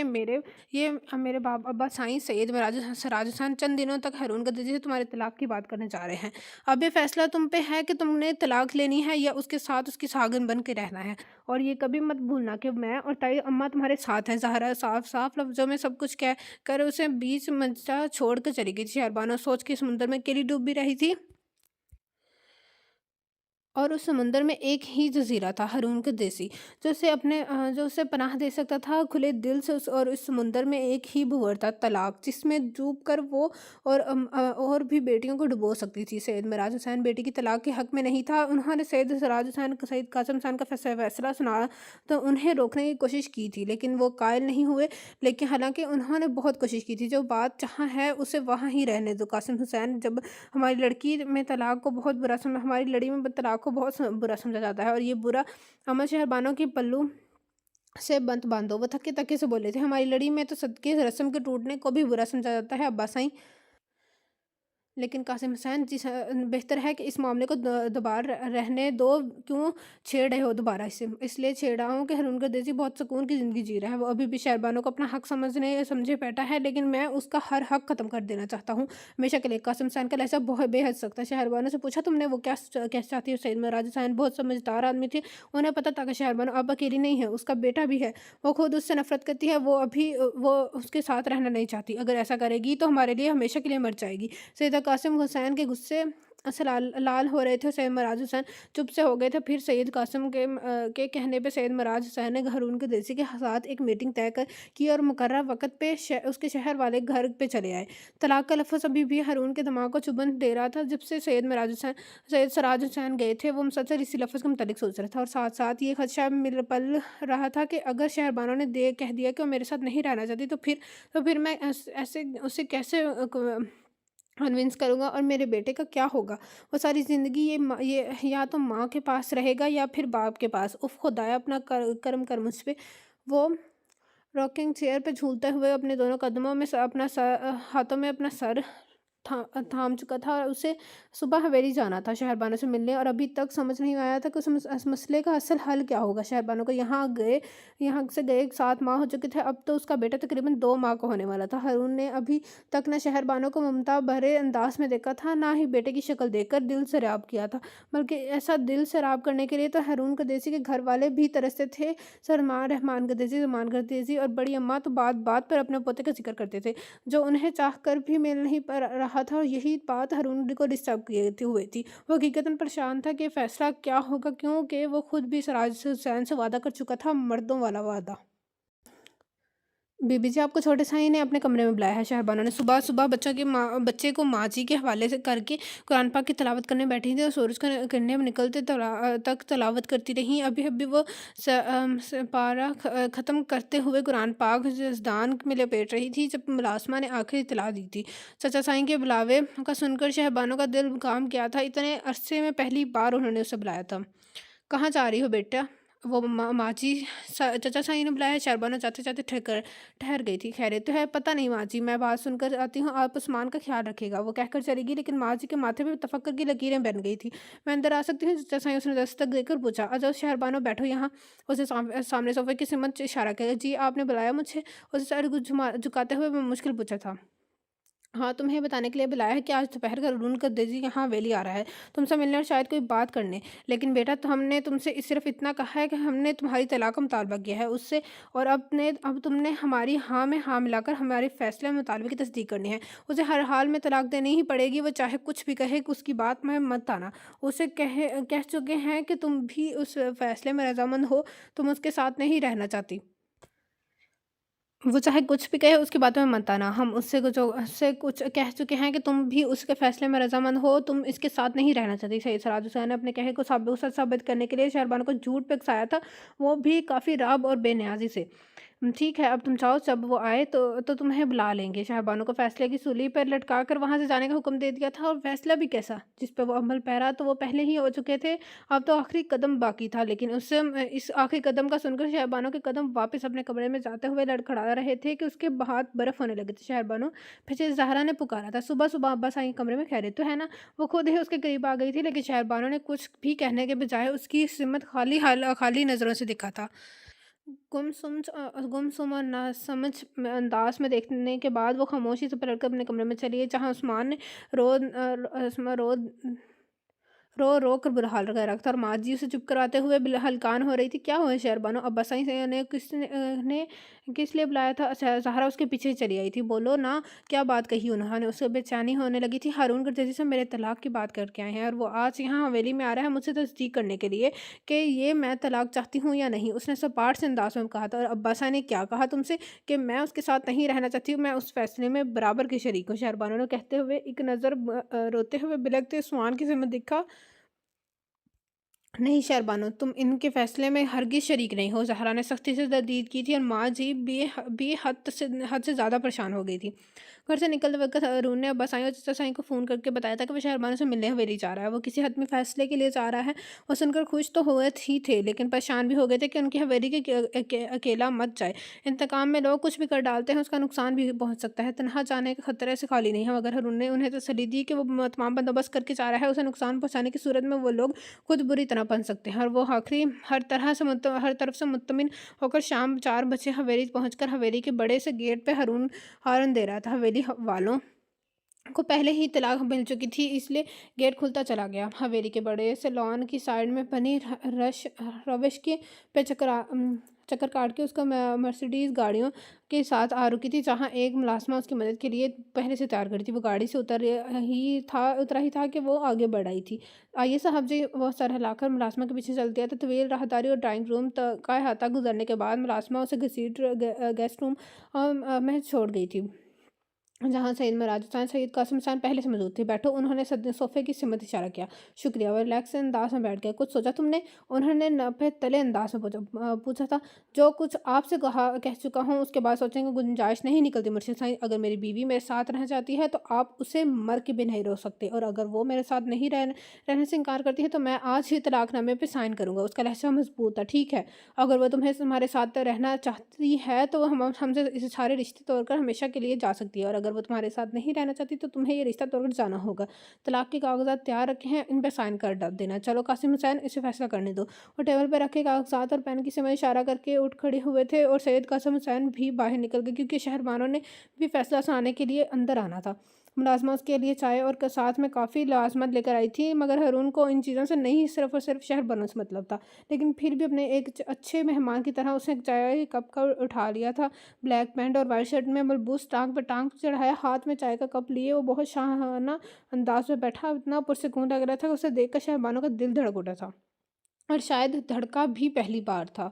یہ میرے ابا سائیں سید سراج حسین چند دنوں تک ہارون گدیجی سے تمہارے طلاق کی بات کرنے جا رہے ہیں۔ اب یہ فیصلہ تم پہ ہے کہ تم نے طلاق لینی ہے یا اس کے ساتھ اس کی ساگن بن کے رہنا ہے، اور یہ کبھی مت بھولنا کہ میں اور تائی اماں تمہارے ساتھ ہیں۔ زہرا صاف صاف لفظوں میں سب کچھ کہہ کر اسے بیچ منچا چھوڑ کر چلی گئی تھی۔ شہربانو سوچ کے سمندر میں اکیلی ڈوب بھی رہی تھی، اور اس سمندر میں ایک ہی جزیرہ تھا، ہارون قدیسی، جو اسے پناہ دے سکتا تھا کھلے دل سے۔ اور اس سمندر میں ایک ہی بھنور تھا، طلاق، جس میں ڈوب کر وہ اور بھی بیٹیوں کو ڈبو سکتی تھی۔ سید معراج حسین بیٹی کی طلاق کے حق میں نہیں تھا۔ انہوں نے سید قاسم حسین کا فیصلہ سنا تو انہیں روکنے کی کوشش کی تھی، لیکن وہ قائل نہیں ہوئے۔ لیکن حالانکہ انہوں نے بہت کوشش کی تھی، جو بات جہاں ہے اسے وہاں ہی رہنے دو قاسم حسین۔ جب ہماری لڑی میں طلاق کو بہت برا سمجھا جاتا ہے، اور یہ برا عمل شہربانوں کی پلو سے بند باندھو۔ وہ تھکے تھکے سے بولے تھے، ہماری لڑی میں تو صدقے رسم کے ٹوٹنے کو بھی برا سمجھا جاتا ہے ابا سائیں، لیکن قاسم حسین بہتر ہے کہ اس معاملے کو دوبارہ رہنے دو۔ کیوں چھیڑ رہے ہو دوبارہ اسے؟ اس لیے چھیڑا ہوں کہ ہارون قدیسی بہت سکون کی زندگی جی رہا ہے، وہ ابھی بھی شہربانوں کو اپنا حق سمجھے بیٹھا ہے، لیکن میں اس کا ہر حق ختم کر دینا چاہتا ہوں ہمیشہ کے لیے۔ قاسم حسین کا لہجہ بہت بے حد سخت ہے۔ شہربانوں سے پوچھا، تم نے وہ کیا چاہتی ہو؟ سید معراج حسین بہت سمجھدار آدمی تھے، انہیں پتہ تھا کہ شہربانو اب اکیلی نہیں ہے، اس کا بیٹا بھی ہے، وہ خود اس سے نفرت کرتی ہے، وہ اس کے ساتھ رہنا نہیں چاہتی، اگر ایسا کرے گی تو ہمارے لیے ہمیشہ کے لیے مر جائے گی۔ سیدہ قاسم حسین کے غصے سے لال ہو رہے تھے۔ سید معراج حسین چپ سے ہو گئے تھے۔ پھر سید قاسم کے کہنے پہ سید معراج حسین نے ہارون قدیسی کے ساتھ ایک میٹنگ طے کی اور مقررہ وقت پہ اس کے شہر والے گھر پہ چلے آئے۔ طلاق کا لفظ ابھی بھی ہارون کے دماغ کو چبھن دے رہا تھا۔ جب سے سید سراج حسین گئے تھے، وہ مسلسل اسی لفظ کے متعلق سوچ رہا تھا، اور ساتھ ساتھ یہ خدشہ پل رہا تھا کہ اگر شہربانوں نے کہہ دیا کہ وہ میرے ساتھ نہیں رہنا چاہتی تو پھر میں اسے کیسے کنونس کروں گا، اور میرے بیٹے کا کیا ہوگا؟ وہ ساری زندگی یہ یا تو ماں کے پاس رہے گا یا پھر باپ کے پاس۔ اف خدایا، اپنا کرم کر مجھ پہ۔ وہ راکنگ چیئر پہ جھولتے ہوئے اپنے دونوں قدموں میں ہاتھوں میں اپنا سر تھام چکا تھا، اور اسے صبح حویلی جانا تھا شہربانوں سے ملنے، اور ابھی تک سمجھ نہیں آیا تھا کہ اس مسئلے کا اصل حل کیا ہوگا۔ شہربانوں کو یہاں سے گئے 7 ماہ ہو چکے تھے، اب تو اس کا بیٹا تقریباً 2 ماہ کا ہونے والا تھا۔ ہارون نے ابھی تک نہ شہربانوں کو ممتا بھرے انداز میں دیکھا تھا، نہ ہی بیٹے کی شکل دیکھ کر دل سیراب کیا تھا، بلکہ ایسا دل سیراب کرنے کے لیے تو ہارون قدیسی کے گھر والے بھی ترستے تھے۔ رحمان قدیسی اور بڑی اماں تو بات بات پر اپنے پوتے کا ذکر کرتے تھے، جو انہیں چاہ کر بھی مل نہیں رہا تھا، اور یہی بات ہارون کو ڈسٹرب کیے ہوئے تھی۔ وہ حقیقتاً پریشان تھا کہ فیصلہ کیا ہوگا، کیونکہ وہ خود بھی سراج حسین سے وعدہ کر چکا تھا، مردوں والا وعدہ۔ بی بی جی، آپ کو چھوٹے سائیں نے اپنے کمرے میں بلایا ہے۔ شہربانو نے صبح صبح بچے کو ماں جی کے حوالے سے کر کے قرآن پاک کی تلاوت کرنے بیٹھی تھی، اور سورج کا کرنے نکلتے تک تلاوت کرتی رہیں۔ ابھی وہ پارہ ختم کرتے ہوئے قرآن پاک جزدان میں لپیٹ رہی تھی جب ملازمہ نے آخری اطلاع دی تھی۔ چچا سائیں کے بلاوے کا سن کر شہربانو کا دل کام کیا تھا، اتنے عرصے میں پہلی بار انہوں نے اسے بلایا تھا۔ کہاں جا رہی ہو بیٹا؟ وہ ماں جی، چچا سائیں نے بلایا۔ شہربانو جاتے جاتے ٹھہر گئی تھی۔ خیریت تو ہے؟ پتہ نہیں ماں جی، میں بات سن کر آتی ہوں، آپ عثمان کا خیال رکھے گا، وہ کہہ کر چلی گئی، لیکن ماں جی کے ماتھے پہ تفکر کی لکیریں بن گئی تھی۔ میں اندر آ سکتی ہوں چچا سائیں؟ اس نے دستک دے کر پوچھا۔ آجاؤ شہربانو، بیٹھو یہاں۔ اسے سامنے صوفے کی سمت اشارہ کیا۔ جی، آپ نے بلایا مجھے؟ اسے سر جھکاتے ہوئے مشکل پوچھا تھا۔ ہاں، تمہیں بتانے کے لیے بلایا ہے کہ آج دوپہر کا ہارون قدیسی یہاں حویلی آ رہا ہے، تم سے ملنے اور شاید کوئی بات کرنے۔ لیکن بیٹا، ہم نے تم سے صرف اتنا کہا ہے کہ ہم نے تمہاری طلاق کا مطالبہ کیا ہے اس سے، اور اب تم نے ہماری ہاں میں ہاں ملا کر ہمارے فیصلے اور مطالبے کی تصدیق کرنی ہے۔ اسے ہر حال میں طلاق دینی ہی پڑے گی، وہ چاہے کچھ بھی کہے، اس کی بات میں مت آنا۔ اسے کہہ چکے ہیں کہ تم بھی اس فیصلے میں رضامند ہو، تم اس کے ساتھ نہیں رہنا چاہتی۔ وہ چاہے کچھ بھی کہے، اس کی باتوں میں مت آنا۔ ہم اس سے کچھ کہہ چکے ہیں کہ تم بھی اس کے فیصلے میں رضامند ہو، تم اس کے ساتھ نہیں رہنا چاہتی۔ سید سراج حسین نے اپنے کہے کو سچ ثابت کرنے کے لیے شہربانو کو جھوٹ پہ اکسایا تھا، وہ بھی کافی رعب اور بے نیازی سے۔ ٹھیک ہے اب تم چاہو جب وہ آئے تو تمہیں بلا لیں گے۔ شہربانو کو فیصلے کی سولی پر لٹکا کر وہاں سے جانے کا حکم دے دیا تھا، اور فیصلہ بھی کیسا جس پہ وہ عمل پیرا تو وہ پہلے ہی ہو چکے تھے، اب تو آخری قدم باقی تھا۔ لیکن اس آخری قدم کا سن کر شہربانو کے قدم واپس اپنے کمرے میں جاتے ہوئے لڑکھڑا رہے تھے کہ اس کے ہاتھ برف ہونے لگے تھے۔ شہربانو پھر زہرا نے پکارا تھا، صبح صبح ابا سائیں کمرے میں خیریت تو ہے نا؟ وہ خود ہی اس کے قریب آ گئی تھی، لیکن شہربانو نے کچھ بھی کہنے کے بجائے اس کی سمت خالی نظروں سے دکھا تھا۔ گم سم اور ناسمجھ انداز میں دیکھنے کے بعد وہ خاموشی سے پلٹ کر اپنے کمرے میں چلی گئی، جہاں عثمان نے رو رو کر برا حال رکھا تھا، اور ماں جی اسے چپ کرواتے ہوئے ہلکان ہو رہی تھی۔ کیا ہوا شہربانو؟ ابا سائیں نے کس لیے بلایا تھا؟ زہرا اس کے پیچھے چلی آئی تھی۔ بولو نا کیا بات کہی انہوں نے؟ اسے بے چینی ہونے لگی تھی۔ ہارون گردیزی سے میرے طلاق کی بات کر کے آئے ہیں، اور وہ آج یہاں حویلی میں آ رہا ہے مجھ سے تصدیق کرنے کے لیے کہ یہ میں طلاق چاہتی ہوں یا نہیں۔ اس نے سپاٹ سے انداز میں کہا تھا۔ اور ابا سائیں نے کیا کہا تم سے؟ کہ میں اس کے ساتھ نہیں رہنا چاہتی ہوں، میں اس فیصلے میں برابر کی شریک ہوں۔ شہربانو نے کہتے ہوئے ایک نظر روتے ہوئے بلکتے عثمان کی سمت دکھا۔ نہیں شہربانو، تم ان کے فیصلے میں ہرگز شریک نہیں ہو۔ زہرا نے سختی سے تردید کی تھی، اور ماں جی بھی حد سے زیادہ پریشان ہو گئی تھی۔ گھر سے نکلتے وقت ہارون نے ابا سائیں اور چچا سائیں کو فون کر کے بتایا تھا کہ وہ شہربانو سے ملنے حویلی جا رہا ہے، وہ کسی حتمی فیصلے کے لیے جا رہا ہے۔ وہ سن کر خوش تو ہوئے ہی تھے، لیکن پریشان بھی ہو گئے تھے کہ ان کی حویلی کے اکیلا مت جائے۔ انتقام میں لوگ کچھ بھی کر ڈالتے ہیں، اس کا نقصان بھی پہنچ سکتا ہے۔ تنہا جانے کے خطرے سے خالی نہیں ہے۔ مگر ہارون نے انہیں تسلی دی کہ وہ تمام بندوبست کر کے جا رہا ہے، اسے نقصان پہنچانے کی صورت میں وہ لوگ خود بری طرح پھنس سکتے ہیں، اور وہ ہر طرف سے مطمئن ہو کر شام 4 بجے حویلی پہنچ کر حویلی کے بڑے سے گیٹ پہ ہارن دے رہا تھا۔ حویلی والوں کو پہلے ہی اطلاع مل چکی تھی، اس لیے گیٹ کھلتا چلا گیا۔ حویلی کے بڑے سے لان کی سائڈ میں بنی روش کے پہ چکر کاٹ کے اس کا مرسیڈیز گاڑیوں کے ساتھ آ رکی تھی، جہاں ایک ملازمہ اس کی مدد کے لیے پہلے سے تیار کری تھی۔ وہ گاڑی سے اترا ہی تھا کہ وہ آگے بڑھ آئی تھی۔ آئیے صاحب جی، وہ سر ہلا کر ملازمہ کے پیچھے چل دیا تھا۔ طویل راہداری اور ڈرائنگ روم کا احاطہ گزرنے کے بعد ملازمہ اسے گھسیٹ گیسٹ روم میں چھوڑ گئی تھی، جہاں سید مراج حسین سید قاسم حسین پہلے سے موجود تھے۔ بیٹھو، انہوں نے صوفے کی سمت اشارہ کیا۔ شکریہ، وہ ریلیکس انداز میں بیٹھ گئے۔ کچھ سوچا تم نے؟ انہوں نے نپے تلے انداز میں پوچھا تھا۔ جو کچھ آپ سے کہہ چکا ہوں اس کے بعد سوچنے کی گنجائش نہیں نکلتی مرشد سائیں۔ اگر میری بیوی میرے ساتھ رہنا چاہتی ہے تو آپ اسے مر کے بھی نہیں روک سکتے، اور اگر وہ میرے ساتھ نہیں رہنے سے انکار کرتی ہے تو میں آج ہی طلاق نامے پہ سائن کروں گا۔ اس کا لہجہ مضبوط تھا۔ ٹھیک ہے، اگر وہ تمہارے ساتھ رہنا چاہتی ہے تو وہ ہم سے سارے رشتے توڑ کر ہمیشہ کے لیے جا سکتی ہے، اور اگر وہ تمہارے ساتھ نہیں رہنا چاہتی تو تمہیں یہ رشتہ توڑ کر جانا ہوگا۔ طلاق کے کاغذات تیار رکھے ہیں، ان پہ سائن کر دینا۔ چلو قاسم حسین، اسے فیصلہ کرنے دو۔ وہ ٹیبل پہ رکھے کاغذات اور پین کی سمت اشارہ کر کے اٹھ کھڑے ہوئے تھے، اور سید قاسم حسین بھی باہر نکل گئے، کیونکہ شہربانو نے بھی فیصلہ سنانے کے لیے اندر آنا تھا۔ ملازمہ اس کے لیے چائے اور ساتھ میں کافی لازمت لے کر آئی تھی، مگر ہارون کو ان چیزوں سے نہیں صرف اور صرف شہربانو سے مطلب تھا۔ لیکن پھر بھی اپنے ایک اچھے مہمان کی طرح اس نے چائے کپ کا اٹھا لیا تھا۔ بلیک پینٹ اور وائٹ شرٹ میں ملبوس، ٹانگ پہ ٹانگ چڑھایا، ہاتھ میں چائے کا کپ لیے وہ بہت شاہانہ انداز میں بیٹھا، اتنا پرسکون لگ رہا تھا کہ اسے دیکھ کر شہربانو کا دل دھڑک اٹھا تھا، اور شاید دھڑکا بھی پہلی بار تھا۔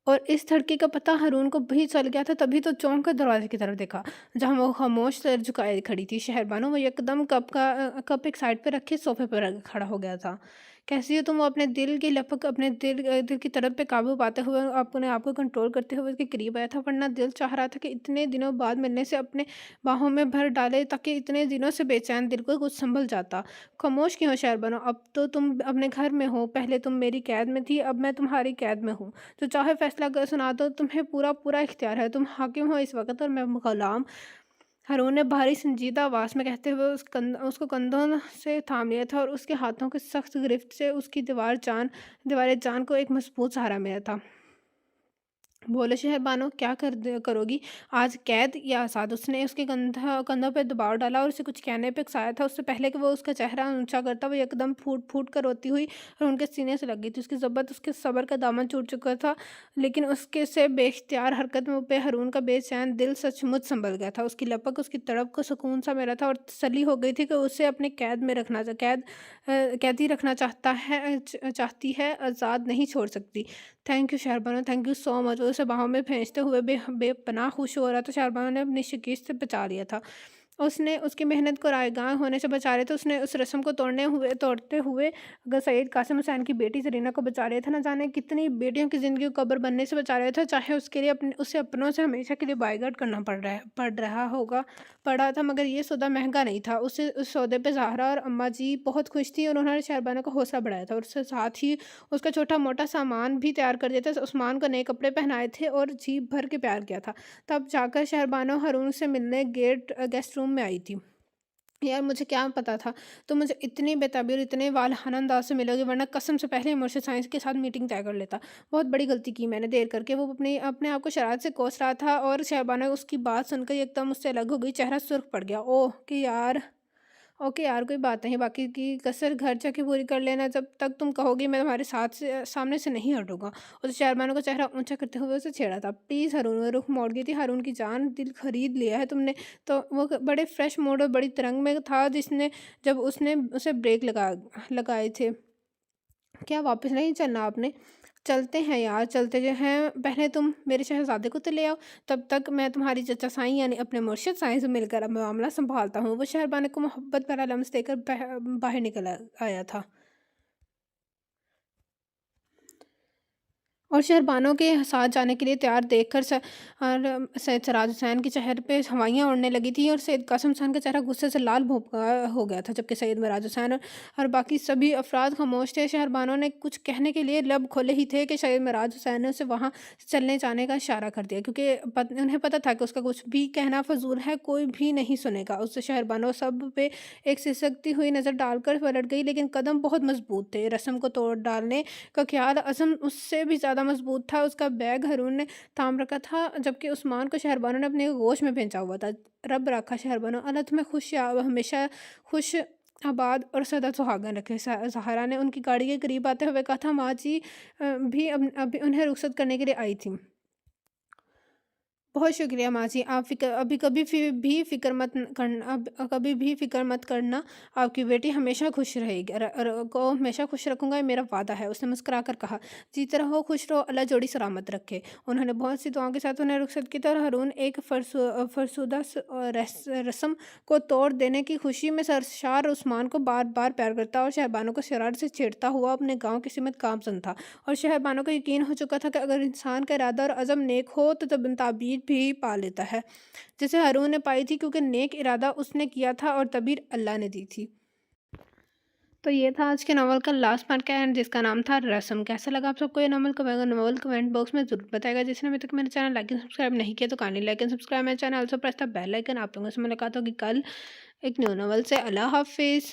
اور اس دھڑکے کا پتہ ہارون کو بھی چل گیا تھا، تبھی تو چونک کر دروازے کی طرف دیکھا، جہاں وہ خاموش سر جھکائے کھڑی تھی۔ شہربانو، وہ یکدم کپ ایک سائڈ پہ رکھے صوفے پر کھڑا ہو گیا تھا۔ کیسی ہو تم؟ وہ اپنے دل کی لپک، اپنے دل کی طرف پہ قابو پاتے ہوئے اپنے آپ کو کنٹرول کرتے ہوئے اس کے قریب آیا تھا، ورنہ دل چاہ رہا تھا کہ اتنے دنوں بعد ملنے سے اپنے باہوں میں بھر ڈالے، تاکہ اتنے دنوں سے بے چین دل کو کچھ سنبھل جاتا۔ خاموش کیوں ہو شہربانو؟ اب تو تم اپنے گھر میں ہو، پہلے تم میری قید میں تھی، اب میں تمہاری قید میں ہوں۔ جو چاہے فیصلہ سنا دو، تمہیں پورا اختیار ہے، تم حاکم ہو اس وقت اور میں غلام۔ ہارون نے بھاری سنجیدہ آواز میں کہتے ہوئے اس کو کندھوں سے تھام لیا تھا، اور اس کے ہاتھوں کی سخت گرفت سے اس کی دیوار جان کو ایک مضبوط سہارا ملا تھا۔ بولو شہربانو، کیا کرو گی آج، قید یا آزاد؟ اس نے اس کے کندھوں پہ دباؤ ڈالا اور اسے کچھ کہنے پہ اکسایا تھا۔ اس سے پہلے کہ وہ اس کا چہرہ اونچا کرتا، وہ یکدم پھوٹ کر روتی ہوئی اور ان کے سینے سے لگ گئی تھی۔ اس کی ضبط، اس کے صبر کا دامن ٹوٹ چکا تھا، لیکن اس کے سے بے اختیار حرکت پہ ہارون کا بے چین دل سچ مچ سنبھل گیا تھا۔ اس کی لپک، اس کی تڑپ کو سکون سا ملا تھا، اور تسلی ہو گئی تھی کہ اسے اپنے قیدی رکھنا چاہتی ہے، آزاد نہیں چھوڑ سکتی۔ Thank you Shahrbano, thank you so much. وہ اسے باہوں میں پھینچتے ہوئے بے پناہ خوش ہو رہا تھا۔ شہربانو نے اپنی شکست سے بچا لیا تھا۔ اس نے اس کی محنت کو رائیگاں ہونے سے بچا رہے تھے، اس نے اس رسم کو توڑتے ہوئے اگر سید قاسم حسین کی بیٹی زرینہ کو بچا رہے تھے، نہ جانے کتنی بیٹیوں کی زندگی کو قبر بننے سے بچا رہے تھے، چاہے اس کے لیے اسے اپنوں سے ہمیشہ کے لیے بائیکاٹ کرنا پڑا تھا، مگر یہ سودا مہنگا نہیں تھا۔ اس سودے پہ زہرا اور اماں جی بہت خوش تھی، اور انہوں نے شہربانو کا حوصلہ بڑھایا تھا، اور اس کے ساتھ ہی اس کا چھوٹا موٹا سامان بھی تیار کر دیا تھا۔ عثمان کو نئے کپڑے پہنائے تھے اور جی بھر کے پیار کیا تھا۔ تب جا کر شہربانو ہارون سے ملنے گیسٹ روم میں آئی تھی۔ یار مجھے کیا پتا تھا تو مجھے اتنی بےتابی اور اتنے والہانہ انداز سے ملے گی، ورنہ قسم سے پہلے مرشد سائنس کے ساتھ میٹنگ طے کر لیتا۔ بہت بڑی غلطی کی میں نے دیر کر کے۔ وہ اپنے آپ کو شرارت سے کوس رہا تھا، اور شہربانو اس کی بات سن کر ایک دم اس سے الگ ہو گئی، چہرہ سرخ پڑ گیا۔ اوکے یار کوئی بات نہیں، باقی کی کسر گھر جا کے پوری کر لینا، جب تک تم کہو گی میں تمہارے سامنے سے نہیں ہٹوں گا۔ اس شہربانو کا چہرہ اونچا کرتے ہوئے اسے چھیڑا تھا۔ پلیز ہارون، وہ رخ موڑ گئی تھی۔ ہارون کی جان دل خرید لیا ہے تم نے تو۔ وہ بڑے فریش موڈ اور بڑی ترنگ میں تھا جب اس نے اسے بریک لگائے تھے۔ کیا واپس نہیں چلنا آپ نے؟ چلتے ہیں یار، چلتے جو ہیں، پہلے تم میرے شہزادے کو تو لے آؤ، تب تک میں تمہاری چچا سائیں یعنی اپنے مرشد سائیں سے مل کر اب معاملہ سنبھالتا ہوں۔ وہ شہربانو کو محبت بھرا لمس دے کر باہر نکل آیا تھا۔ اور شہربانو کے ساتھ جانے کے لیے تیار دیکھ کر سید سراج حسین کے چہرے پہ ہوائیاں اڑنے لگی تھیں، اور سید قاسم حسین کا چہرہ غصے سے لال بھوک ہو گیا تھا، جبکہ سید معراج حسین اور باقی سبھی افراد خاموش تھے۔ شہربانو نے کچھ کہنے کے لیے لب کھولے ہی تھے کہ سید معراج حسین نے اسے وہاں سے چلنے جانے کا اشارہ کر دیا، کیونکہ انہیں پتہ تھا کہ اس کا کچھ بھی کہنا فضول ہے، کوئی بھی نہیں سنے گا۔ اس سے شہربانو سب پہ ایک سسکتی ہوئی نظر ڈال کر پلٹ گئی، لیکن قدم بہت مضبوط تھے۔ رسم کو توڑ ڈالنے کا خیال عزم اس سے بھی زیادہ مضبوط تھا۔ اس کا بیگ ہارون نے تھام رکھا تھا، جبکہ عثمان کو شہربانو نے اپنے گوش میں پہنچا ہوا تھا۔ رب رکھا شہربانو، اللہ تمہیں ہمیشہ خوش آباد اور سدا سہاگن رکھے۔ زہرا نے ان کی گاڑی کے قریب آتے ہوئے کہا تھا، ماں جی بھی ابھی انہیں رخصت کرنے کے لیے آئی تھی۔ بہت شکریہ ماں جی، آپ کبھی بھی فکر مت کرنا، آپ کی بیٹی ہمیشہ خوش رہے گی، کو ہمیشہ خوش رکھوں گا، یہ میرا وعدہ ہے۔ اس نے مسکرا کر کہا، جیتے رہو، خوش رہو، اللہ جوڑی سلامت رکھے۔ انہوں نے بہت سی دعاؤں کے ساتھ انہیں رخصت کی تھی، اور ہارون ایک فرسودہ رسم کو توڑ دینے کی خوشی میں سرشار عثمان کو بار بار پیار کرتا اور شہربانو کو شرارت سے چھیڑتا ہوا اپنے گاؤں کی سمت گامزن تھا۔ اور شہربانو کو یقین ہو چکا تھا کہ اگر انسان کا ارادہ اور عزم نیک ہو تو تعبیر بھی پا لیتا ہے، جسے ہارون نے پائی تھی، کیونکہ نیک ارادہ اس نے کیا تھا اور تعبیر اللہ نے دی تھی۔ تو یہ تھا آج کے ناول کا لاسٹ پارٹ کا، جس کا نام تھا رسم۔ کیسا لگا آپ سب کو یہ ناول کمنٹ باکس میں ضرور بتائے گا۔ جس نے ابھی تک میرے چینل لائک اینڈ سبسکرائب نہیں کیا تو کائنڈلی لائک اینڈ سبسکرائب میرے چینل، آلسو پریس دی بیل آئیکن۔ آپ لوگوں سے ملاقات ہوگی کل ایک نیو ناول سے۔ اللہ حافظ۔